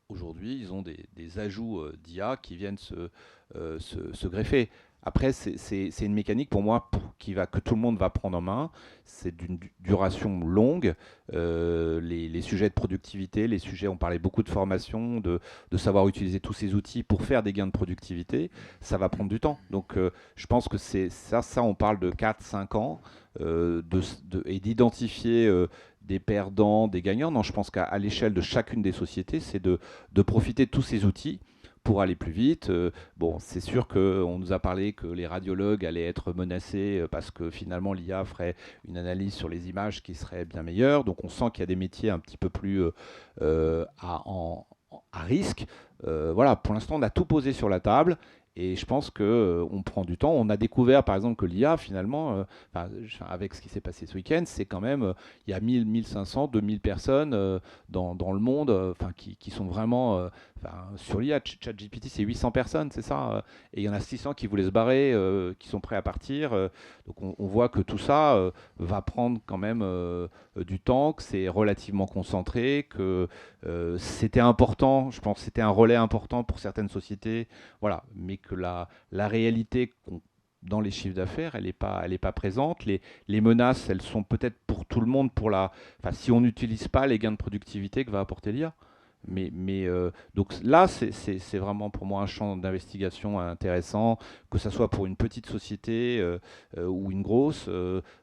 Speaker 2: aujourd'hui, ils ont des ajouts d'IA qui viennent se greffer. Après, c'est une mécanique pour moi que tout le monde va prendre en main. C'est d'une duration longue. Les sujets de productivité, les sujets, on parlait beaucoup de formation, de savoir utiliser tous ces outils pour faire des gains de productivité, ça va prendre du temps. Donc je pense que c'est ça, on parle de 4-5 ans et d'identifier des perdants, des gagnants. Non, je pense qu'à l'échelle de chacune des sociétés, c'est de profiter de tous ces outils pour aller plus vite. Bon, c'est sûr qu'on nous a parlé que les radiologues allaient être menacés parce que finalement l'IA ferait une analyse sur les images qui serait bien meilleure. Donc on sent qu'il y a des métiers un petit peu plus à risque. Voilà, pour l'instant, on a tout posé sur la table. Et je pense qu'on prend du temps. On a découvert, par exemple, que l'IA, finalement, avec ce qui s'est passé ce week-end, c'est quand même, il y a 1000, 1500, 2000 personnes dans le monde qui sont vraiment sur l'IA. ChatGPT, c'est 800 personnes, c'est ça. Et il y en a 600 qui voulaient se barrer, qui sont prêts à partir. Donc on voit que tout ça va prendre quand même du temps, que c'est relativement concentré, que c'était important, je pense que c'était un relais important pour certaines sociétés, voilà, mais que la réalité dans les chiffres d'affaires, elle n'est pas présente. Les menaces, elles sont peut-être pour tout le monde, si on n'utilise pas les gains de productivité que va apporter l'IA. Donc là, c'est vraiment pour moi un champ d'investigation intéressant, que ce soit pour une petite société ou une grosse.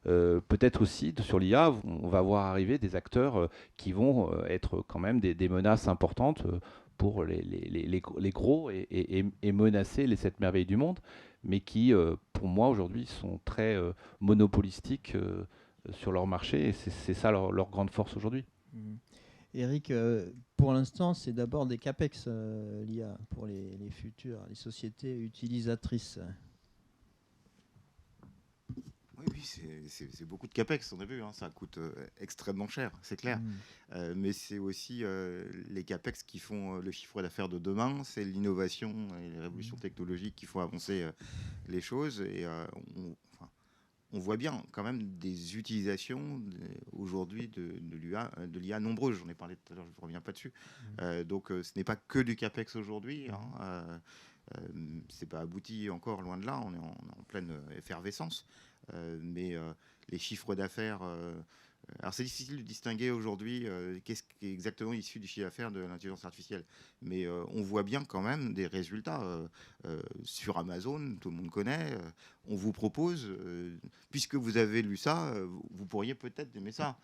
Speaker 2: Peut-être aussi sur l'IA, on va voir arriver des acteurs qui vont être quand même des menaces importantes pour les gros et menacer les 7 merveilles du monde, mais qui, pour moi, aujourd'hui, sont très monopolistiques sur leur marché, et c'est ça leur grande force aujourd'hui.
Speaker 1: Eric, pour l'instant, c'est d'abord des CAPEX, l'IA, pour les les sociétés utilisatrices.
Speaker 3: Oui, c'est beaucoup de capex, on a vu, hein, ça coûte extrêmement cher, c'est clair. Mais c'est aussi les capex qui font le chiffre d'affaires de demain, c'est l'innovation et les révolutions technologiques qui font avancer les choses. Et on voit bien quand même des utilisations aujourd'hui de l'IA nombreuses. J'en ai parlé tout à l'heure, je ne reviens pas dessus. Donc ce n'est pas que du capex aujourd'hui. C'est pas abouti encore, loin de là. On est en pleine effervescence. Mais les chiffres d'affaires. Alors c'est difficile de distinguer aujourd'hui qu'est-ce qui est exactement issu du chiffre d'affaires de l'intelligence artificielle. Mais on voit bien quand même des résultats sur Amazon, tout le monde connaît. On vous propose, puisque vous avez lu ça, vous pourriez peut-être aimer ça.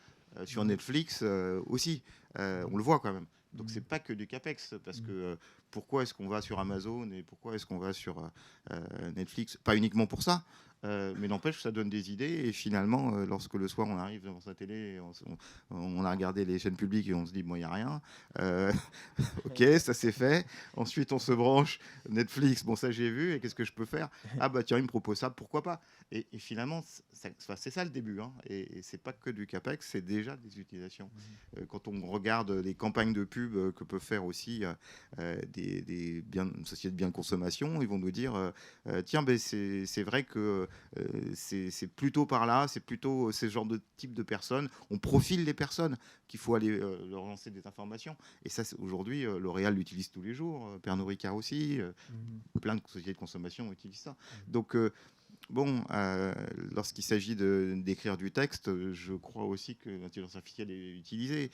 Speaker 3: Sur Netflix aussi, on le voit quand même. Donc c'est pas que du capex, parce que pourquoi est-ce qu'on va sur Amazon et pourquoi est-ce qu'on va sur Netflix? Pas uniquement pour ça, mais n'empêche que ça donne des idées. Et finalement, lorsque le soir on arrive devant sa télé, on a regardé les chaînes publiques et on se dit bon, il n'y a rien. Ok, ça c'est fait. Ensuite on se branche Netflix, bon ça j'ai vu, et qu'est-ce que je peux faire? Ah bah tiens, il me propose ça, pourquoi pas? Et finalement c'est ça le début, hein. Et c'est pas que du capex, c'est déjà des utilisations. Quand on regarde les campagnes de pub que peuvent faire aussi des sociétés de biens de consommation, ils vont nous dire tiens, ben c'est vrai que c'est plutôt par là, c'est plutôt ce genre de type de personnes. On profile les personnes qu'il faut aller leur lancer des informations. Et ça, aujourd'hui, L'Oréal l'utilise tous les jours, Pernod Ricard aussi, plein de sociétés de consommation utilisent ça. Donc, bon, lorsqu'il s'agit d'écrire du texte, je crois aussi que l'intelligence artificielle est utilisée.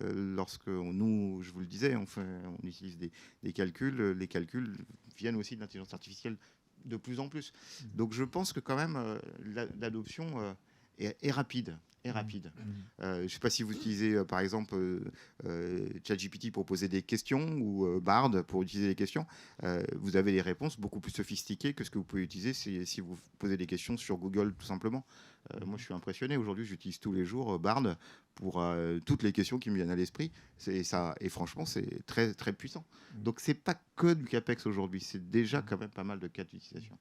Speaker 3: Lorsque nous, je vous le disais, on utilise des calculs, les calculs viennent aussi de l'intelligence artificielle de plus en plus. Donc je pense que quand même l'adoption est rapide. Je ne sais pas si vous utilisez par exemple ChatGPT pour poser des questions ou Bard pour utiliser des questions. Vous avez des réponses beaucoup plus sophistiquées que ce que vous pouvez utiliser si vous posez des questions sur Google tout simplement. Moi je suis impressionné aujourd'hui, j'utilise tous les jours Bard pour toutes les questions qui me viennent à l'esprit. Et franchement c'est très, très puissant. Donc c'est pas que du CAPEX aujourd'hui, c'est déjà quand même pas mal de cas d'utilisation.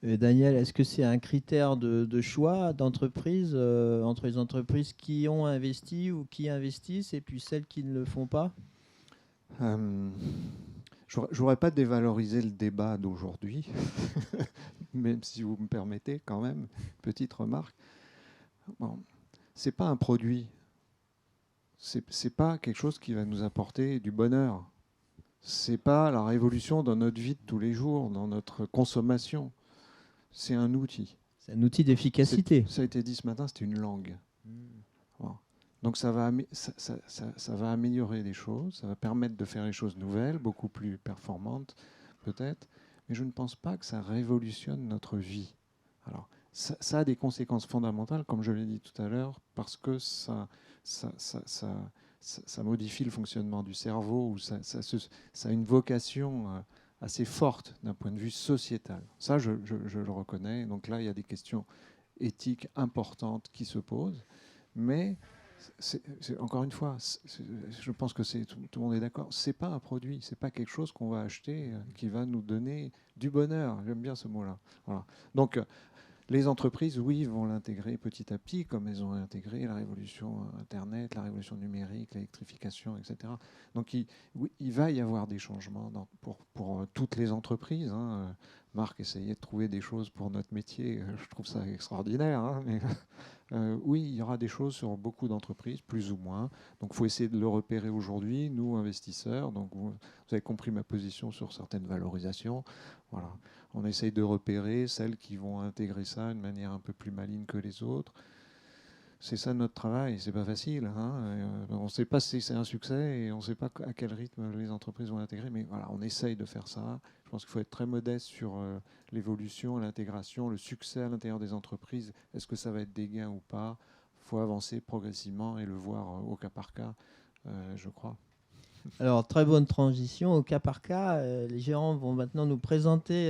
Speaker 1: Daniel, est-ce que c'est un critère de choix d'entreprise entre les entreprises qui ont investi ou qui investissent et puis celles qui ne le font pas?
Speaker 4: Je ne voudrais pas dévaloriser le débat d'aujourd'hui, même si vous me permettez quand même, petite remarque. Bon, ce n'est pas un produit, ce n'est pas quelque chose qui va nous apporter du bonheur. Ce n'est pas la révolution dans notre vie de tous les jours, dans notre consommation. C'est un outil.
Speaker 1: C'est un outil d'efficacité.
Speaker 4: Ça a été dit ce matin, c'était une langue. Bon. Donc ça va améliorer les choses, ça va permettre de faire les choses nouvelles, beaucoup plus performantes peut-être, mais je ne pense pas que ça révolutionne notre vie. Alors, ça a des conséquences fondamentales, comme je l'ai dit tout à l'heure, parce que ça modifie le fonctionnement du cerveau, ou ça a une vocation assez forte d'un point de vue sociétal. Ça, je le reconnais. Donc là, il y a des questions éthiques importantes qui se posent. Mais, encore une fois, je pense que tout le monde est d'accord, ce n'est pas un produit, ce n'est pas quelque chose qu'on va acheter qui va nous donner du bonheur. J'aime bien ce mot-là. Voilà. Donc, les entreprises, oui, vont l'intégrer petit à petit, comme elles ont intégré la révolution Internet, la révolution numérique, l'électrification, etc. Donc, il va y avoir des changements pour toutes les entreprises. Hein. Marc essayait de trouver des choses pour notre métier. Je trouve ça extraordinaire. Hein, mais oui, il y aura des choses sur beaucoup d'entreprises, plus ou moins. Donc, il faut essayer de le repérer aujourd'hui, nous, investisseurs. Donc, vous avez compris ma position sur certaines valorisations. Voilà. On essaye de repérer celles qui vont intégrer ça d'une manière un peu plus maligne que les autres. C'est ça notre travail, c'est pas facile. Hein. On ne sait pas si c'est un succès et on ne sait pas à quel rythme les entreprises vont l'intégrer, mais voilà, on essaye de faire ça. Je pense qu'il faut être très modeste sur l'évolution, l'intégration, le succès à l'intérieur des entreprises. Est-ce que ça va être des gains ou pas? Il faut avancer progressivement et le voir au cas par cas, je crois.
Speaker 1: Alors, très bonne transition. Au cas par cas, les gérants vont maintenant nous présenter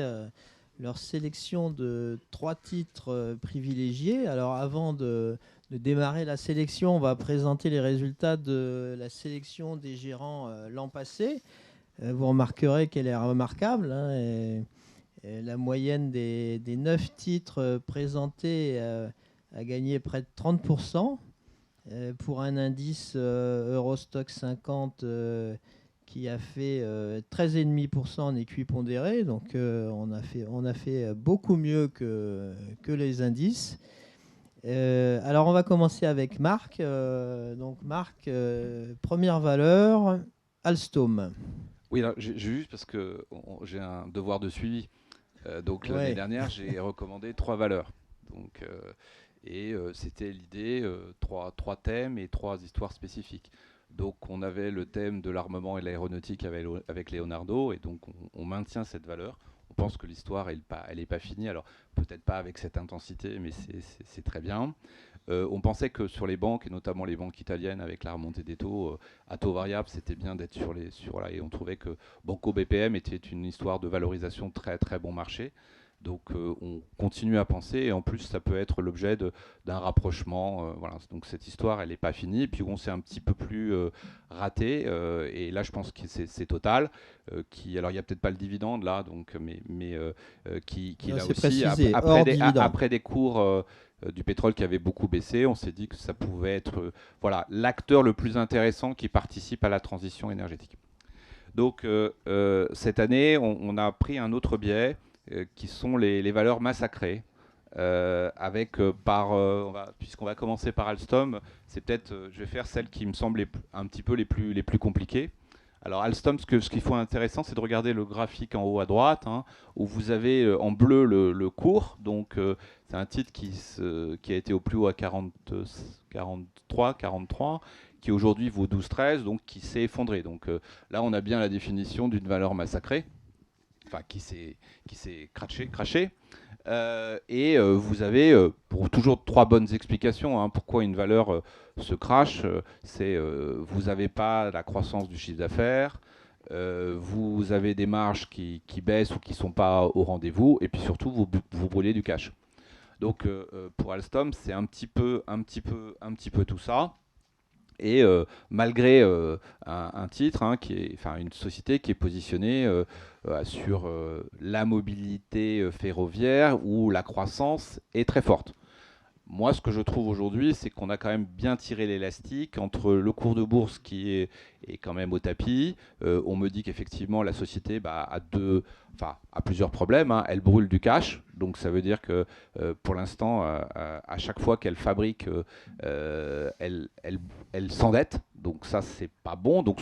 Speaker 1: leur sélection de 3 titres privilégiés. Alors, avant de démarrer la sélection, on va présenter les résultats de la sélection des gérants l'an passé. Vous remarquerez qu'elle est remarquable. Hein, et la moyenne des 9 titres présentés a gagné près de 30%. Pour un indice Eurostock 50 qui a fait 13,5% en équi pondéré. Donc on a fait beaucoup mieux que les indices. Alors on va commencer avec Marc. Donc Marc, première valeur, Alstom.
Speaker 2: Oui, alors, juste parce que j'ai un devoir de suivi. Donc l'année dernière, j'ai recommandé 3 valeurs. Donc c'était l'idée, 3 thèmes et 3 histoires spécifiques. Donc on avait le thème de l'armement et l'aéronautique avec Leonardo, et donc on maintient cette valeur. On pense que l'histoire, elle n'est pas finie, alors peut-être pas avec cette intensité, mais c'est très bien. On pensait que sur les banques, et notamment les banques italiennes, avec la remontée des taux, à taux variable, c'était bien d'être là, et on trouvait que Banco BPM était une histoire de valorisation très très bon marché. Donc on continue à penser, et en plus ça peut être l'objet d'un rapprochement. Voilà. Donc cette histoire, elle n'est pas finie. Et puis on s'est un petit peu plus raté, et là je pense que c'est Total. Alors il n'y a peut-être pas le dividende là, donc, mais qui là aussi, après des cours du pétrole qui avait beaucoup baissé, on s'est dit que ça pouvait être voilà, l'acteur le plus intéressant qui participe à la transition énergétique. Donc cette année, on a pris un autre biais, qui sont les valeurs massacrées. Puisqu'on va commencer par Alstom, c'est peut-être, je vais faire celles qui me semblent un petit peu les plus compliquées. Alors Alstom, ce qu'il faut intéressant, c'est de regarder le graphique en haut à droite, hein, où vous avez en bleu le cours. Donc c'est un titre qui a été au plus haut à 43, qui aujourd'hui vaut 12,13, donc qui s'est effondré. Donc là, on a bien la définition d'une valeur massacrée, enfin qui s'est craché. Vous avez pour toujours 3 bonnes explications pourquoi une valeur se crache. C'est vous n'avez pas la croissance du chiffre d'affaires, vous avez des marges qui baissent ou qui ne sont pas au rendez-vous, et puis surtout vous brûlez du cash. Donc pour Alstom, c'est un petit peu tout ça. Et malgré un titre, une société qui est positionnée sur la mobilité ferroviaire où la croissance est très forte. Moi, ce que je trouve aujourd'hui, c'est qu'on a quand même bien tiré l'élastique entre le cours de bourse qui est quand même au tapis. On me dit qu'effectivement, la société a plusieurs problèmes. Elle brûle du cash. Donc, ça veut dire que pour l'instant, à chaque fois qu'elle fabrique, elle s'endette. Donc, ça, c'est pas bon. Donc,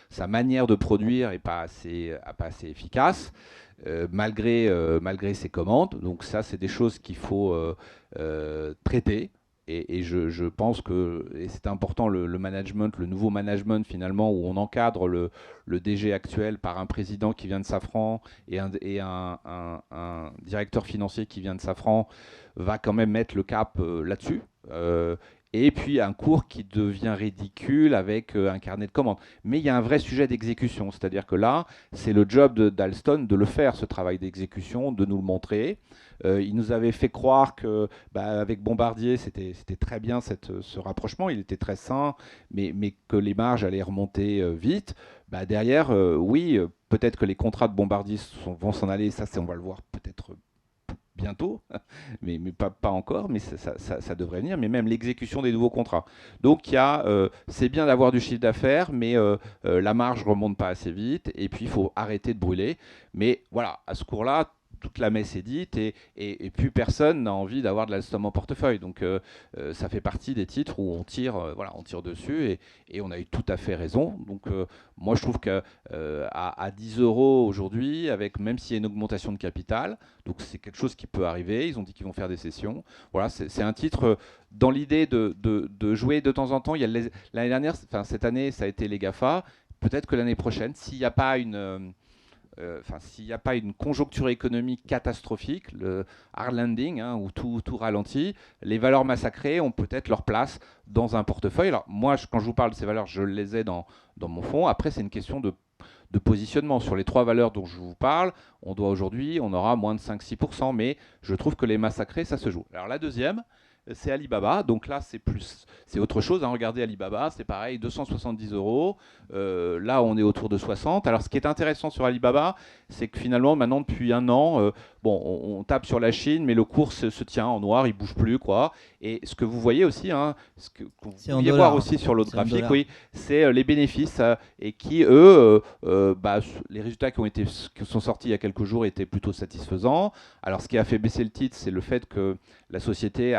Speaker 2: sa manière de produire n'est pas assez efficace. Malgré ses commandes. Donc ça, c'est des choses qu'il faut traiter. Et je pense que c'est important le management, le nouveau management finalement, où on encadre le DG actuel par un président qui vient de Safran et un directeur financier qui vient de Safran, va quand même mettre le cap là-dessus. Et puis un cours qui devient ridicule avec un carnet de commandes. Mais il y a un vrai sujet d'exécution, c'est-à-dire que là, c'est le job d'Alstom de le faire, ce travail d'exécution, de nous le montrer. Il nous avait fait croire que, avec Bombardier, c'était très bien ce rapprochement, il était très sain, mais que les marges allaient remonter vite. Derrière, oui, peut-être que les contrats de Bombardier vont s'en aller, ça on va le voir peut-être bientôt, mais pas encore, mais ça devrait venir, mais même l'exécution des nouveaux contrats. Donc c'est bien d'avoir du chiffre d'affaires, mais la marge ne remonte pas assez vite, et puis il faut arrêter de brûler. Mais voilà, à ce cours-là, toute la messe est dite et plus personne n'a envie d'avoir de l'Alstom en portefeuille. Donc ça fait partie des titres où on tire dessus et on a eu tout à fait raison. Donc moi je trouve qu'à 10 € aujourd'hui, même s'il y a une augmentation de capital, donc c'est quelque chose qui peut arriver, ils ont dit qu'ils vont faire des cessions. Voilà, c'est un titre dans l'idée de jouer de temps en temps. L'année dernière, cette année, ça a été les GAFA. Peut-être que l'année prochaine, s'il n'y a pas une conjoncture économique catastrophique, le hard landing, où tout ralentit, les valeurs massacrées ont peut-être leur place dans un portefeuille. Alors moi, quand je vous parle de ces valeurs, je les ai dans mon fonds. Après, c'est une question de positionnement. Sur les 3 valeurs dont je vous parle, on aura moins de 5-6%, mais je trouve que les massacrés, ça se joue. Alors la deuxième, c'est Alibaba. Donc là, c'est autre chose. Regardez Alibaba, c'est pareil, 270 €. Là, on est autour de 60. Alors, ce qui est intéressant sur Alibaba, c'est que finalement, maintenant, depuis un an, on tape sur la Chine, mais le cours se tient en noir, il bouge plus, quoi. Et ce que vous voyez aussi, ce que vous pouviez voir aussi sur l'autre graphique, oui, c'est les bénéfices et qui, eux, les résultats qui sont sortis il y a quelques jours étaient plutôt satisfaisants. Alors, ce qui a fait baisser le titre, c'est le fait que la société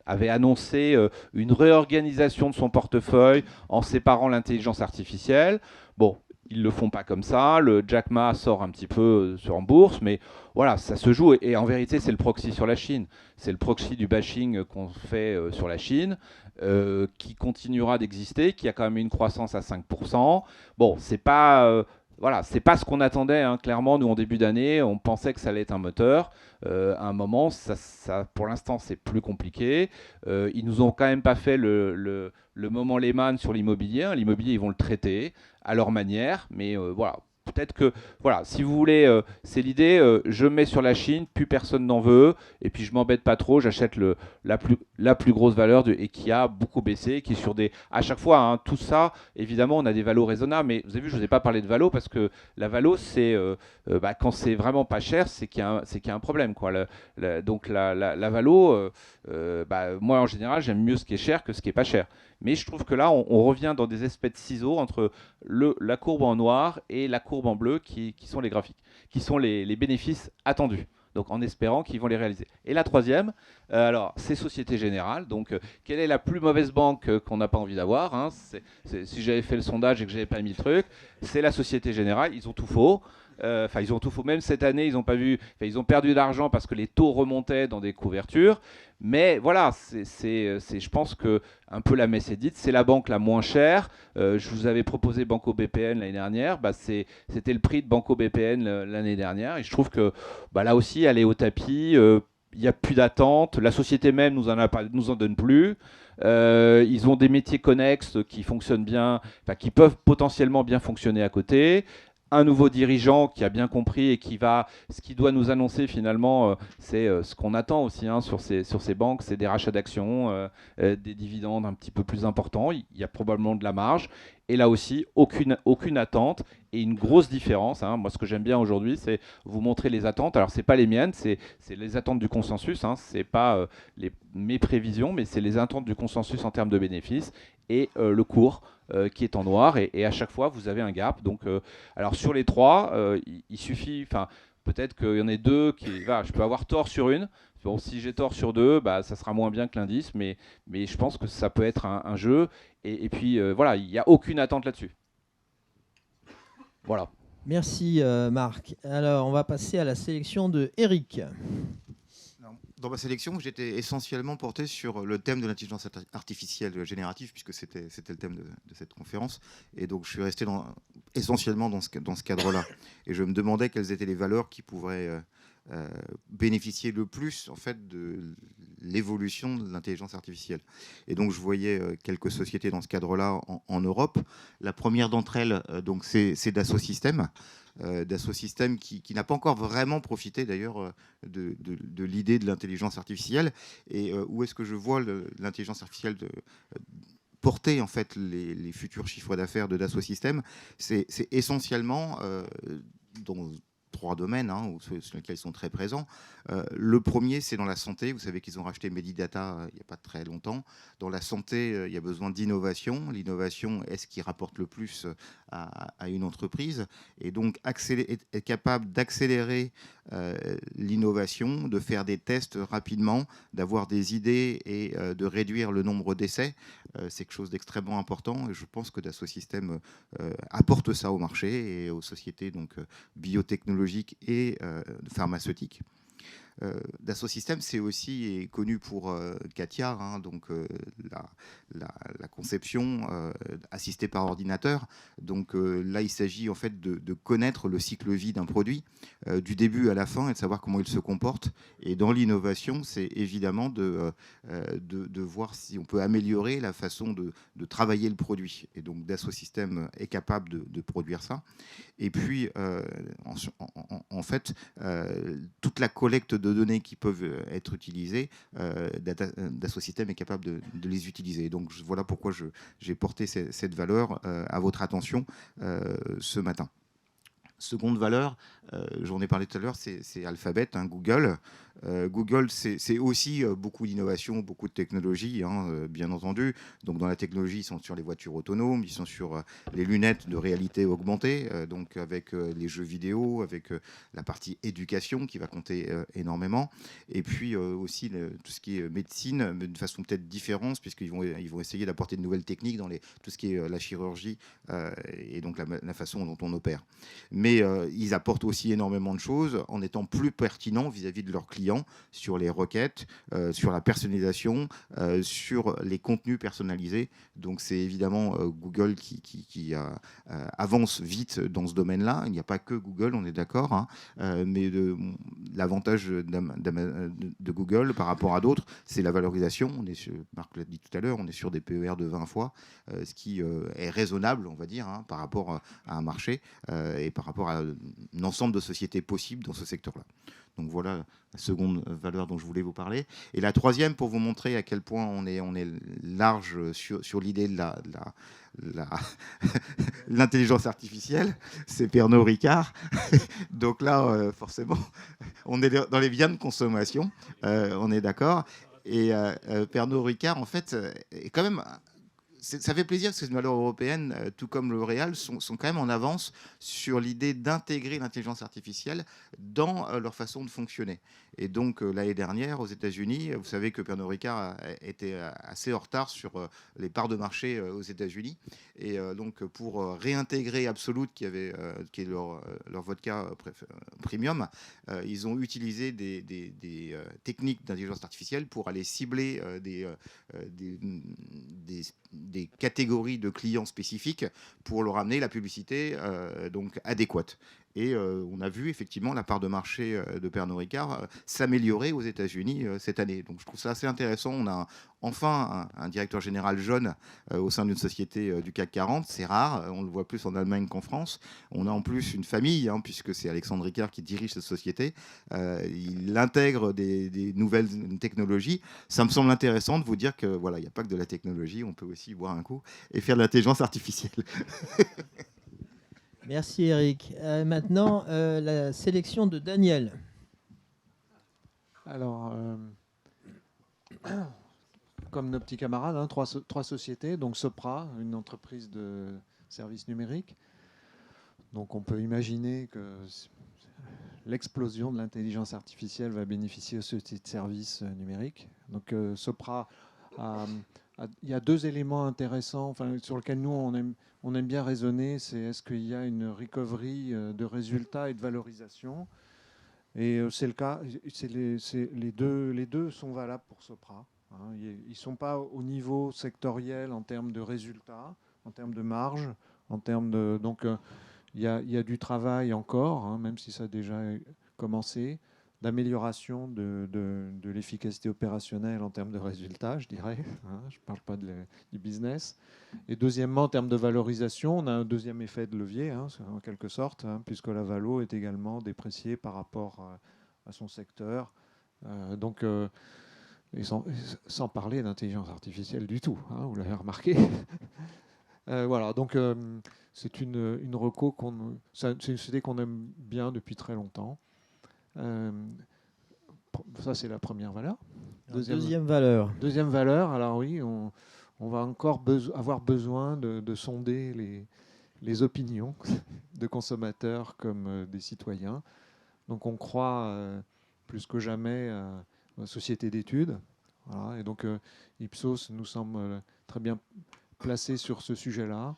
Speaker 2: avait annoncé une réorganisation de son portefeuille en séparant l'intelligence artificielle. Bon, ils ne le font pas comme ça. Le Jack Ma sort un petit peu en bourse, mais voilà, ça se joue. Et en vérité, c'est le proxy sur la Chine. C'est le proxy du bashing qu'on fait sur la Chine, qui continuera d'exister, qui a quand même une croissance à 5%. Bon, c'est pas ce qu'on attendait. Clairement, nous, en début d'année, on pensait que ça allait être un moteur. À un moment, ça, pour l'instant, c'est plus compliqué. Ils nous ont quand même pas fait le moment Lehman sur l'immobilier. L'immobilier, ils vont le traiter à leur manière. Mais voilà. Peut-être que, voilà, si vous voulez, c'est l'idée, je mets sur la Chine, plus personne n'en veut, et puis je m'embête pas trop, j'achète la plus grosse valeur et qui a beaucoup baissé, qui est sur à chaque fois, tout ça, évidemment, on a des valos raisonnables, mais vous avez vu, je ne vous ai pas parlé de valo, parce que la valo, c'est, quand c'est vraiment pas cher, c'est qu'il y a un problème, quoi. Donc la valo, moi, en général, j'aime mieux ce qui est cher que ce qui est pas cher. Mais je trouve que là, on revient dans des espèces de ciseaux entre la courbe en noir et la courbe en bleu qui sont les graphiques, qui sont les bénéfices attendus. Donc en espérant qu'ils vont les réaliser. Et la troisième, alors c'est Société Générale. Donc quelle est la plus mauvaise banque qu'on n'a pas envie d'avoir, si j'avais fait le sondage et que j'avais pas mis le truc, c'est la Société Générale. Ils ont tout faux. Ils ont tout faux. Même cette année, ils ont perdu de l'argent parce que les taux remontaient dans des couvertures. Mais voilà, je pense que un peu la messe est dite. C'est la banque la moins chère. Je vous avais proposé Banco BPN l'année dernière. C'était le prix de Banco BPN l'année dernière. Et je trouve que là aussi, elle est au tapis. il n'y a plus d'attente, la société même nous en donne plus. Ils ont des métiers connexes qui fonctionnent bien, enfin, qui peuvent potentiellement bien fonctionner à côté. Un nouveau dirigeant qui a bien compris et ce qui doit nous annoncer finalement, c'est ce qu'on attend aussi sur ces banques, c'est des rachats d'actions, des dividendes un petit peu plus importants. Il y a probablement de la marge. Et là aussi, aucune attente et une grosse différence. Moi, ce que j'aime bien aujourd'hui, c'est vous montrer les attentes. Alors, c'est pas les miennes, c'est les attentes du consensus. C'est pas mes prévisions, mais c'est les attentes du consensus en termes de bénéfices et le cours qui est en noir. Et à chaque fois, vous avez un gap. Donc, alors sur les trois, il suffit. Enfin, peut-être qu'il y en ait deux je peux avoir tort sur une. Bon, si j'ai tort sur deux, ça sera moins bien que l'indice, mais je pense que ça peut être un jeu. Et puis voilà, il n'y a aucune attente là-dessus. Voilà.
Speaker 1: Merci Marc. Alors, on va passer à la sélection de Eric.
Speaker 3: Dans ma sélection, j'étais essentiellement porté sur le thème de l'intelligence artificielle générative, puisque c'était le thème de cette conférence. Et donc, je suis resté essentiellement dans ce cadre-là. Et je me demandais quelles étaient les valeurs qui pourraient bénéficier le plus en fait de l'évolution de l'intelligence artificielle. Et donc, je voyais quelques sociétés dans ce cadre-là en Europe. La première d'entre elles, donc, c'est Dassault Systèmes. Dassault Systèmes qui n'a pas encore vraiment profité d'ailleurs de l'idée de l'intelligence artificielle. Et où est-ce que je vois l'intelligence artificielle porter en fait les futurs chiffres d'affaires de Dassault Systèmes? C'est essentiellement dans trois domaines sur lesquels ils sont très présents. Le premier, c'est dans la santé. Vous savez qu'ils ont racheté Medidata il n'y a pas très longtemps. Dans la santé, il y a besoin d'innovation. L'innovation est ce qui rapporte le plus à une entreprise. Et donc, être capable d'accélérer l'innovation, de faire des tests rapidement, d'avoir des idées et de réduire le nombre d'essais, c'est quelque chose d'extrêmement important. Et je pense que Dassault Systèmes apporte ça au marché et aux sociétés donc, biotechnologiques et pharmaceutiques. Dassault Systèmes, c'est aussi connu pour CATIA, donc la conception assistée par ordinateur. Donc là, il s'agit en fait de connaître le cycle vie d'un produit du début à la fin et de savoir comment il se comporte. Et dans l'innovation, c'est évidemment de voir si on peut améliorer la façon de travailler le produit. Et donc Dassault Systèmes est capable de produire ça. Et puis, en fait, toute la collecte de données qui peuvent être utilisées, Dassault Systèmes est capable de les utiliser. Donc voilà pourquoi j'ai porté cette valeur à votre attention ce matin. Seconde valeur, j'en ai parlé tout à l'heure, c'est Alphabet, Google. Google, c'est aussi beaucoup d'innovation, beaucoup de technologie, bien entendu. Donc dans la technologie, ils sont sur les voitures autonomes, ils sont sur les lunettes de réalité augmentée, donc avec les jeux vidéo, avec la partie éducation qui va compter énormément. Et puis aussi tout ce qui est médecine, mais de façon peut-être différente, puisqu'ils vont essayer d'apporter de nouvelles techniques dans tout ce qui est la chirurgie et donc la façon dont on opère. Mais ils apportent aussi énormément de choses en étant plus pertinents vis-à-vis de leurs clients sur les requêtes, sur la personnalisation, sur les contenus personnalisés. Donc c'est évidemment Google qui avance vite dans ce domaine-là. Il n'y a pas que Google, on est d'accord, mais l'avantage de Google par rapport à d'autres, c'est la valorisation. Marc l'a dit tout à l'heure, on est sur des PER de 20 fois, ce qui est raisonnable, on va dire, par rapport à un marché et par rapport à un ensemble de sociétés possibles dans ce secteur-là. Donc voilà la seconde valeur dont je voulais vous parler. Et la troisième, pour vous montrer à quel point on est large sur l'idée de l'intelligence artificielle, c'est Pernod Ricard. Donc là, forcément, on est dans les biens de consommation, on est d'accord. Et Pernod Ricard, en fait, est quand même... Ça fait plaisir parce que les valeurs européennes, tout comme L'Oréal, sont quand même en avance sur l'idée d'intégrer l'intelligence artificielle dans leur façon de fonctionner. Et donc, l'année dernière, aux États-Unis, vous savez que Pernod Ricard était assez en retard sur les parts de marché aux États-Unis. Et donc, pour réintégrer Absolut, qui est leur vodka premium, ils ont utilisé des techniques d'intelligence artificielle pour aller cibler des catégories de clients spécifiques pour leur amener la publicité donc adéquate. Et on a vu effectivement la part de marché de Pernod Ricard s'améliorer aux États-Unis cette année. Donc je trouve ça assez intéressant. On a enfin un directeur général jeune au sein d'une société du CAC 40. C'est rare. On le voit plus en Allemagne qu'en France. On a en plus une famille, hein, puisque c'est Alexandre Ricard qui dirige cette société. Il intègre des nouvelles technologies. Ça me semble intéressant de vous dire que voilà, il n'y a pas que de la technologie. On peut aussi boire un coup et faire de l'intelligence artificielle.
Speaker 1: Merci Eric. Maintenant, la sélection de Daniel.
Speaker 4: Alors, comme nos petits camarades, hein, trois sociétés. Donc Sopra, une entreprise de services numériques. Donc on peut imaginer que l'explosion de l'intelligence artificielle va bénéficier aux sociétés de services numériques. Donc Sopra, il y a deux éléments intéressants sur lesquels nous on aime bien raisonner. C'est est-ce qu'il y a une recovery de résultats et de valorisation. Et c'est le cas. Les deux sont valables pour Sopra. Hein. Ils ne sont pas au niveau sectoriel en termes de résultats, en termes de marge, en termes de donc il y a du travail encore, hein, même si ça a déjà commencé, d'amélioration de l'efficacité opérationnelle en termes de résultats, je dirais. Hein, je ne parle pas du business. Et deuxièmement, en termes de valorisation, on a un deuxième effet de levier, hein, en quelque sorte, hein, puisque la valo est également dépréciée par rapport à son secteur. Et sans parler d'intelligence artificielle du tout, hein, vous l'avez remarqué. Voilà, donc c'est une reco, c'est une société qu'on aime bien depuis très longtemps. Ça, c'est la première valeur.
Speaker 1: Deuxième valeur.
Speaker 4: Deuxième valeur, alors oui, on va encore avoir besoin de sonder les opinions de consommateurs comme des citoyens. Donc on croit plus que jamais à la société d'études. Voilà, et donc Ipsos nous semble très bien placé sur ce sujet-là.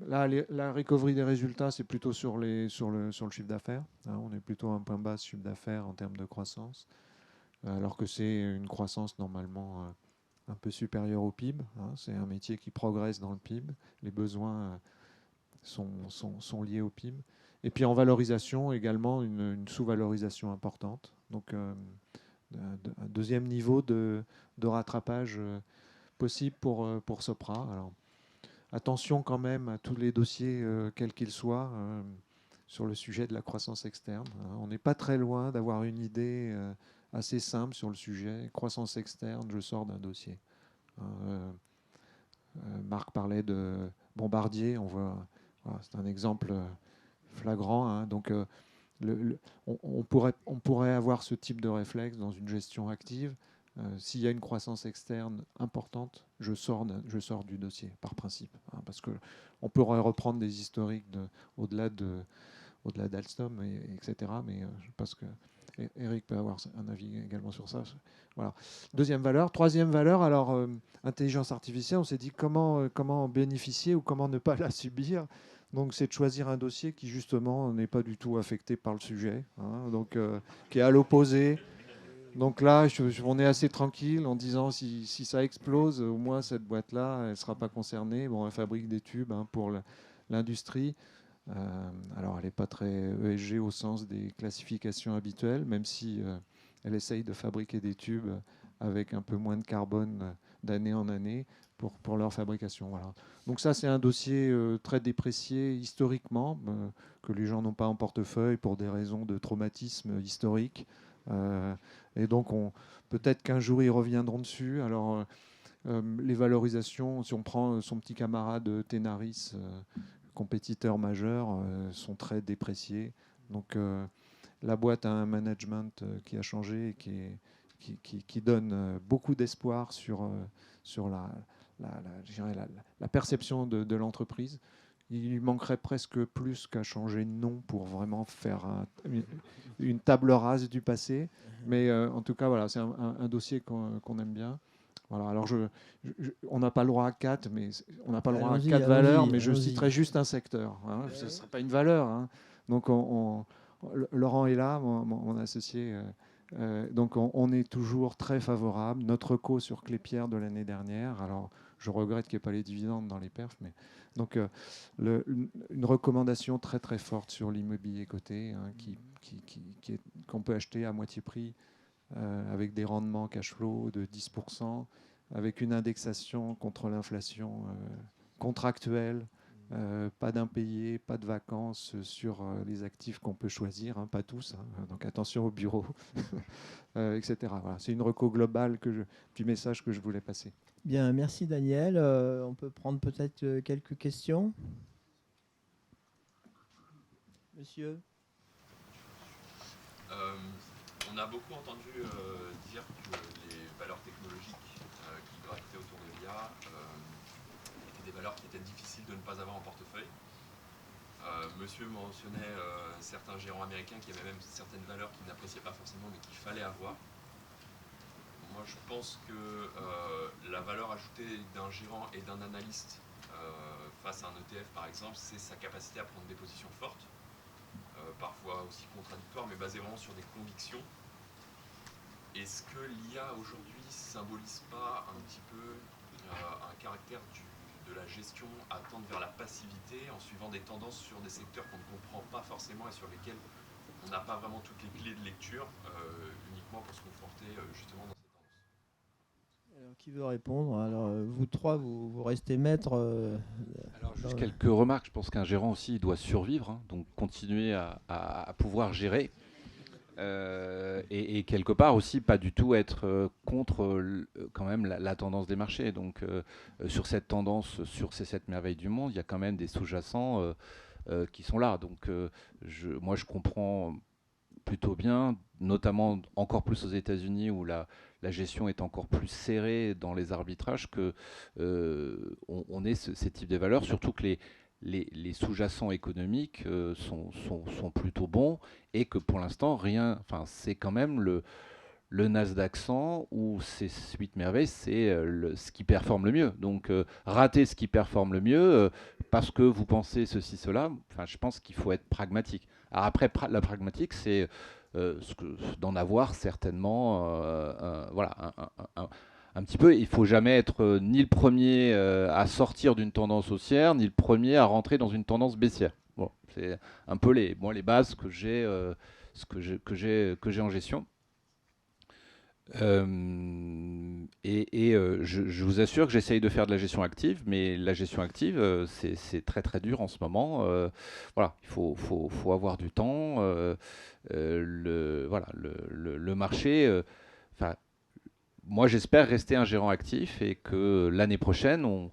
Speaker 4: Là, la recovery des résultats, c'est plutôt sur le chiffre d'affaires. Hein, on est plutôt à un point bas chiffre d'affaires en termes de croissance, alors que c'est une croissance normalement un peu supérieure au PIB. Hein, c'est un métier qui progresse dans le PIB. Les besoins sont liés au PIB. Et puis en valorisation, également une sous-valorisation importante. Donc un deuxième niveau de rattrapage possible pour Sopra. Alors, attention quand même à tous les dossiers, quels qu'ils soient, sur le sujet de la croissance externe. On n'est pas très loin d'avoir une idée assez simple sur le sujet. Croissance externe, je sors d'un dossier. Marc parlait de Bombardier, on voit, voilà, c'est un exemple flagrant. Hein, donc, on pourrait avoir ce type de réflexe dans une gestion active. S'il y a une croissance externe importante, je sors du dossier, par principe. Hein, parce qu'on pourrait reprendre des historiques au-delà d'Alstom, etc. Mais je pense que Eric peut avoir un avis également sur ça. Voilà. Deuxième valeur. Troisième valeur, alors intelligence artificielle, on s'est dit comment en bénéficier ou comment ne pas la subir. Donc c'est de choisir un dossier qui justement n'est pas du tout affecté par le sujet, hein, donc qui est à l'opposé. Donc là, on est assez tranquille en disant si ça explose, au moins cette boîte-là, elle ne sera pas concernée. Bon, elle fabrique des tubes, hein, pour l'industrie. Alors elle n'est pas très ESG au sens des classifications habituelles, même si elle essaye de fabriquer des tubes avec un peu moins de carbone d'année en année pour leur fabrication. Voilà. Donc ça, c'est un dossier très déprécié historiquement, que les gens n'ont pas en portefeuille pour des raisons de traumatisme historique. Et donc peut-être qu'un jour ils reviendront dessus. Alors les valorisations, si on prend son petit camarade Tenaris, compétiteur majeur, sont très dépréciés. Donc la boîte a un management qui a changé et qui donne beaucoup d'espoir sur la perception de l'entreprise. Il lui manquerait presque plus qu'à changer de nom pour vraiment faire une table rase du passé. Mais en tout cas, voilà, c'est un dossier qu'on aime bien. Voilà, alors on n'a pas le droit à 4, mais on n'a pas le droit à 4 valeurs, mais je citerai juste un secteur. Hein, ce ne serait pas une valeur. Hein. Donc Laurent est là, mon associé. Donc on est toujours très favorable. Notre co sur Clépierre de l'année dernière. Alors Je regrette qu'il n'y ait pas les dividendes dans les perfs. Mais... Donc, une recommandation très très forte sur l'immobilier coté, hein, qu'on peut acheter à moitié prix, avec des rendements cash flow de 10%, avec une indexation contre l'inflation contractuelle, pas d'impayés, pas de vacances sur les actifs qu'on peut choisir, hein, pas tous, hein, donc attention au bureau, etc. Voilà, c'est une reco globale, du message que je voulais passer.
Speaker 1: Bien, merci Daniel. On peut prendre peut-être quelques questions. Monsieur.
Speaker 5: On a beaucoup entendu dire que les valeurs technologiques qui gravitaient autour de l'IA étaient des valeurs qui étaient difficiles de ne pas avoir en portefeuille. Monsieur mentionnait certains gérants américains qui avaient même certaines valeurs qu'ils n'appréciaient pas forcément mais qu'il fallait avoir. Moi je pense que la valeur ajoutée d'un gérant et d'un analyste face à un ETF par exemple, c'est sa capacité à prendre des positions fortes. Parfois aussi contradictoires, mais basées vraiment sur des convictions. Est-ce que l'IA aujourd'hui symbolise pas un petit peu un caractère de la gestion à tendre vers la passivité en suivant des tendances sur des secteurs qu'on ne comprend pas forcément et sur lesquels on n'a pas vraiment toutes les clés de lecture uniquement pour se conforter justement dans cette tendance?
Speaker 1: Alors, qui veut répondre? Alors, vous trois, vous restez maître.
Speaker 2: Alors, juste quelques remarques. Je pense qu'un gérant aussi il doit survivre, hein, donc continuer à pouvoir gérer. Et quelque part aussi pas du tout être contre quand même la tendance des marchés. Donc sur cette tendance, sur ces 7 merveilles du monde, il y a quand même des sous-jacents qui sont là. Donc moi je comprends plutôt bien, notamment encore plus aux États-Unis où la gestion est encore plus serrée dans les arbitrages, que on ait ces types de valeurs, surtout que les sous-jacents économiques sont plutôt bons et que pour l'instant, c'est quand même le Nasdaq 100 ou ces 8 merveilles, c'est ce qui performe le mieux. Donc rater ce qui performe le mieux parce que vous pensez ceci, cela, je pense qu'il faut être pragmatique. Alors après, la pragmatique, c'est d'en avoir certainement un petit peu. Il ne faut jamais être ni le premier à sortir d'une tendance haussière, ni le premier à rentrer dans une tendance baissière. Bon, c'est un peu les bases que j'ai en gestion. Je vous assure que j'essaye de faire de la gestion active, mais la gestion active, c'est très très dur en ce moment. Voilà, il faut avoir du temps. Le marché, moi j'espère rester un gérant actif et que l'année prochaine, on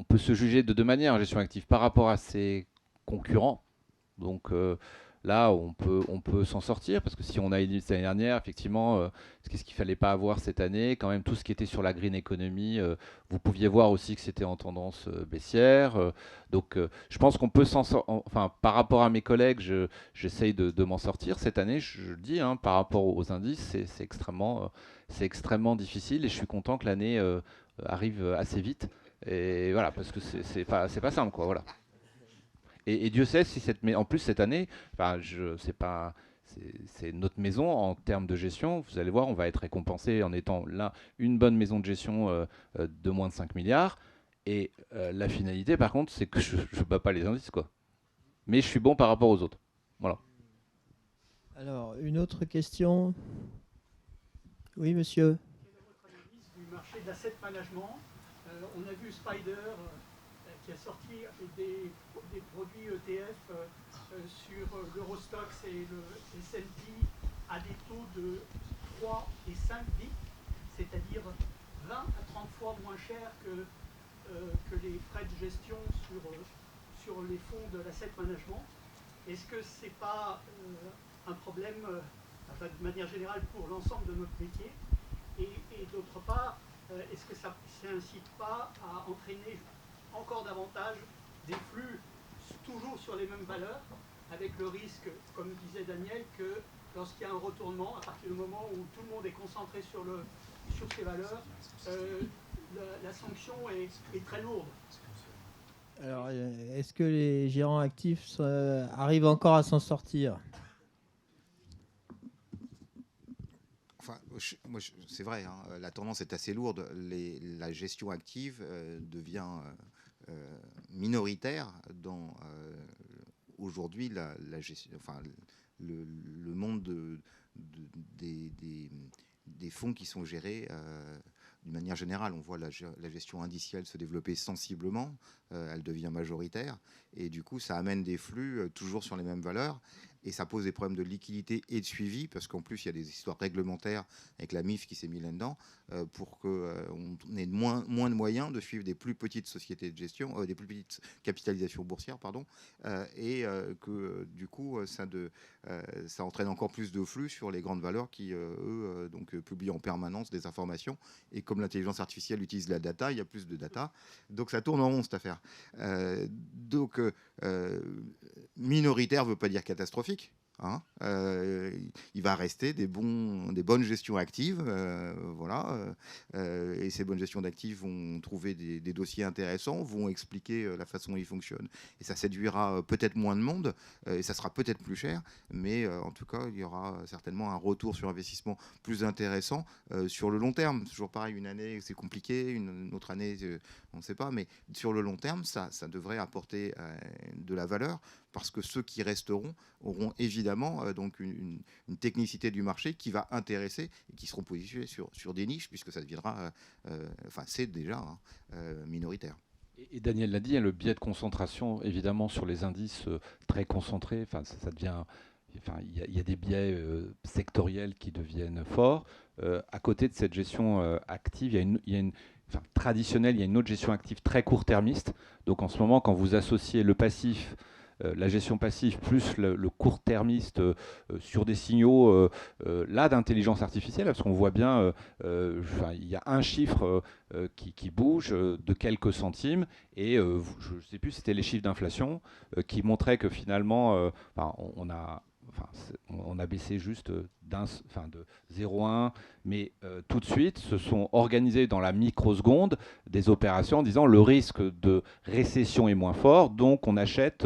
Speaker 2: peut se juger de deux manières en gestion active par rapport à ses concurrents. Donc là, on peut s'en sortir, parce que si on a une l'année dernière, effectivement, qu'est-ce qu'il ne fallait pas avoir cette année? Quand même, tout ce qui était sur la green economy, vous pouviez voir aussi que c'était en tendance baissière. Donc, je pense qu'on peut s'en sortir. Enfin, par rapport à mes collègues, j'essaye de m'en sortir. Cette année, je le dis, hein, par rapport aux indices, c'est extrêmement difficile, et je suis content que l'année arrive assez vite. Et voilà, parce que c'est pas simple, quoi. Voilà. Et Dieu sait si en plus cette année, c'est notre maison en termes de gestion. Vous allez voir, on va être récompensé en étant là une bonne maison de gestion de moins de 5 milliards. Et la finalité, par contre, c'est que je ne bats pas les indices, quoi. Mais je suis bon par rapport aux autres. Voilà.
Speaker 1: Alors, une autre question. Oui, monsieur.
Speaker 6: Quelle est votre analyse du marché de l'asset management? On a vu Spider qui a sorti des produits ETF sur l'Eurostoxx et le S&P à des taux de 3 et 5 bits, c'est-à-dire 20 à 30 fois moins cher que les frais de gestion sur les fonds de l'asset management. Est-ce que ce n'est pas un problème, de manière générale, pour l'ensemble de notre métier? Et d'autre part, est-ce que ça n'incite pas à entraîner encore davantage des flux toujours sur les mêmes valeurs, avec le risque, comme disait Daniel, que lorsqu'il y a un retournement, à partir du moment où tout le monde est concentré sur ces valeurs, la sanction est très lourde?
Speaker 1: Alors, est-ce que les gérants actifs arrivent encore à s'en sortir?
Speaker 3: C'est vrai, hein, la tendance est assez lourde. La gestion active devient minoritaire dans aujourd'hui gestion, le monde des fonds qui sont gérés d'une manière générale. On voit la gestion indicielle se développer sensiblement, elle devient majoritaire, et du coup ça amène des flux toujours sur les mêmes valeurs, et ça pose des problèmes de liquidité et de suivi, parce qu'en plus il y a des histoires réglementaires avec la MIF qui s'est mis là-dedans, pour qu'on ait moins de moyens de suivre des plus petites sociétés de gestion, des plus petites capitalisations boursières, pardon, et que du coup ça entraîne encore plus de flux sur les grandes valeurs qui, publient en permanence des informations, et comme l'intelligence artificielle utilise la data, il y a plus de data, donc ça tourne en rond cette affaire. Minoritaire ne veut pas dire catastrophique. Hein, il va rester des bonnes gestions actives, et ces bonnes gestions d'actifs vont trouver des dossiers intéressants, vont expliquer la façon dont ils fonctionnent, et ça séduira peut-être moins de monde, et ça sera peut-être plus cher, mais en tout cas il y aura certainement un retour sur investissement plus intéressant sur le long terme. Toujours pareil, une année c'est compliqué, une autre année on ne sait pas, mais sur le long terme ça devrait apporter de la valeur, parce que ceux qui resteront auront évidemment donc une technicité du marché qui va intéresser, et qui seront positionnés sur des niches, puisque ça deviendra, c'est déjà minoritaire.
Speaker 2: Et Daniel l'a dit, il y a le biais de concentration, évidemment, sur les indices très concentrés. Enfin, ça devient, il y a des biais sectoriels qui deviennent forts. À côté de cette gestion active, traditionnelle, il y a une autre gestion active très court-termiste. Donc en ce moment, quand vous associez le passif, la gestion passive plus le court-termiste sur des signaux là d'intelligence artificielle, parce qu'on voit bien, il y a un chiffre qui bouge de quelques centimes, et je ne sais plus, c'était les chiffres d'inflation qui montraient que finalement, on a baissé juste de 0,1, mais tout de suite se sont organisés dans la microseconde des opérations en disant le risque de récession est moins fort, donc on achète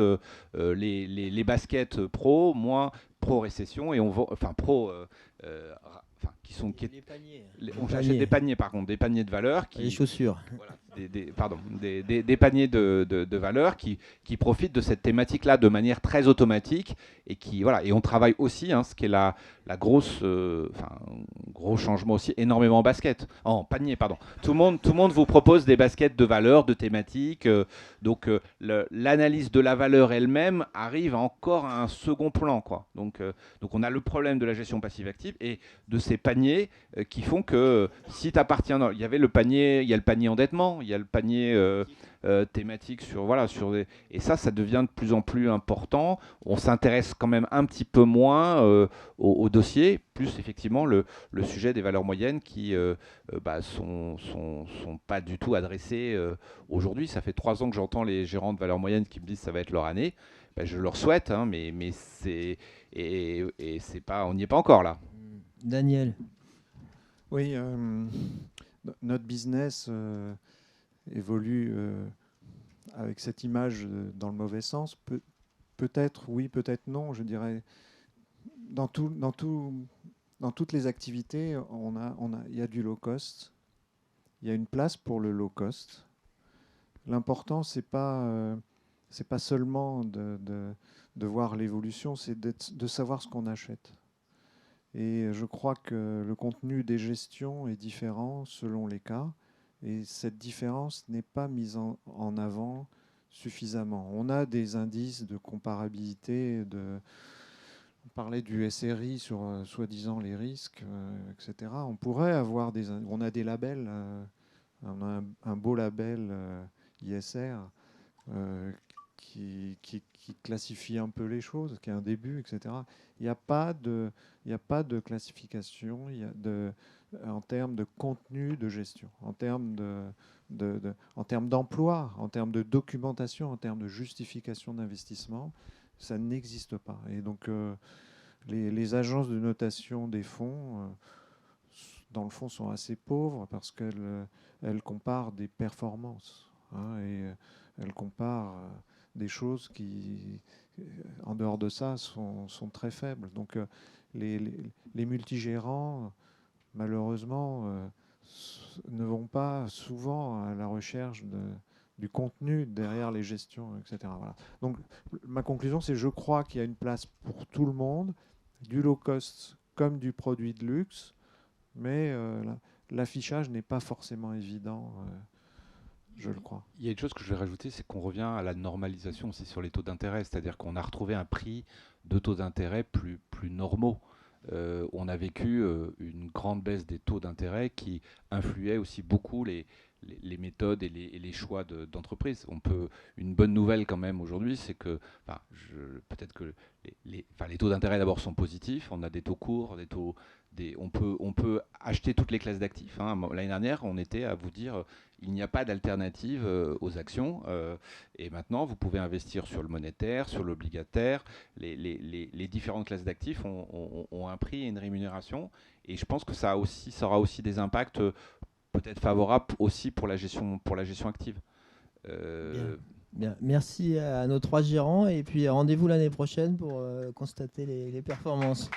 Speaker 2: les baskets pro, moins pro-récession, et on vend,
Speaker 1: Les paniers.
Speaker 2: on achète des paniers, par contre, des paniers de valeur
Speaker 1: Les chaussures.
Speaker 2: Voilà, des paniers de valeur qui profitent de cette thématique-là de manière très automatique, et et on travaille aussi, ce qui est la grosse, gros changement aussi, énormément en panier, pardon. Tout le monde vous propose des baskets de valeur, de thématiques, donc l'analyse de la valeur elle-même arrive encore à un second plan, quoi. Donc on a le problème de la gestion passive active et de ces paniers qui font que si tu appartiens, il y a le panier endettement, il y a le panier thématique et ça devient de plus en plus important. On s'intéresse quand même un petit peu moins au dossier, plus effectivement le sujet des valeurs moyennes qui sont pas du tout adressées aujourd'hui. Ça fait 3 ans que j'entends les gérants de valeurs moyennes qui me disent que ça va être leur année. Je leur souhaite, mais c'est pas, on n'y est pas encore là.
Speaker 1: Daniel.
Speaker 4: Oui, notre business évolue avec cette image dans le mauvais sens. Peut-être oui, peut-être non. Je dirais dans toutes les activités, il y a du low cost. Il y a une place pour le low cost. L'important, c'est pas seulement de voir l'évolution, c'est de savoir ce qu'on achète. Et je crois que le contenu des gestions est différent selon les cas. Et cette différence n'est pas mise en avant suffisamment. On a des indices de comparabilité. On parlait du SRI sur soi-disant les risques, etc. On pourrait avoir on a des labels. On a un beau label ISR qui classifie un peu les choses, qui est un début, etc. Il n'y a pas de classification en termes de contenu de gestion, en termes d'emploi, en termes de documentation, en termes de justification d'investissement. Ça n'existe pas. Et donc, les agences de notation des fonds, dans le fond, sont assez pauvres parce qu'elles comparent des performances. Et elles comparent des choses qui, en dehors de ça, sont très faibles. Donc, les multigérants malheureusement, ne vont pas souvent à la recherche du contenu derrière les gestions, etc. Voilà. Donc ma conclusion, c'est je crois qu'il y a une place pour tout le monde, du low cost comme du produit de luxe, mais l'affichage n'est pas forcément évident, je le crois.
Speaker 2: Il y a une chose que je vais rajouter, c'est qu'on revient à la normalisation aussi sur les taux d'intérêt, c'est-à-dire qu'on a retrouvé un prix de taux d'intérêt plus normaux. On a vécu une grande baisse des taux d'intérêt qui influait aussi beaucoup les méthodes et les choix d'entreprise. Une bonne nouvelle quand même aujourd'hui, c'est que peut-être que les taux d'intérêt d'abord sont positifs. On a des taux courts, on peut acheter toutes les classes d'actifs. Hein. L'année dernière, on était à vous dire il n'y a pas d'alternative aux actions. Et maintenant, vous pouvez investir sur le monétaire, sur l'obligataire. Les différentes classes d'actifs ont un prix et une rémunération. Et je pense que ça aura aussi des impacts peut-être favorables aussi pour la gestion active.
Speaker 1: Bien. Merci à nos 3 gérants et puis rendez-vous l'année prochaine pour constater les performances.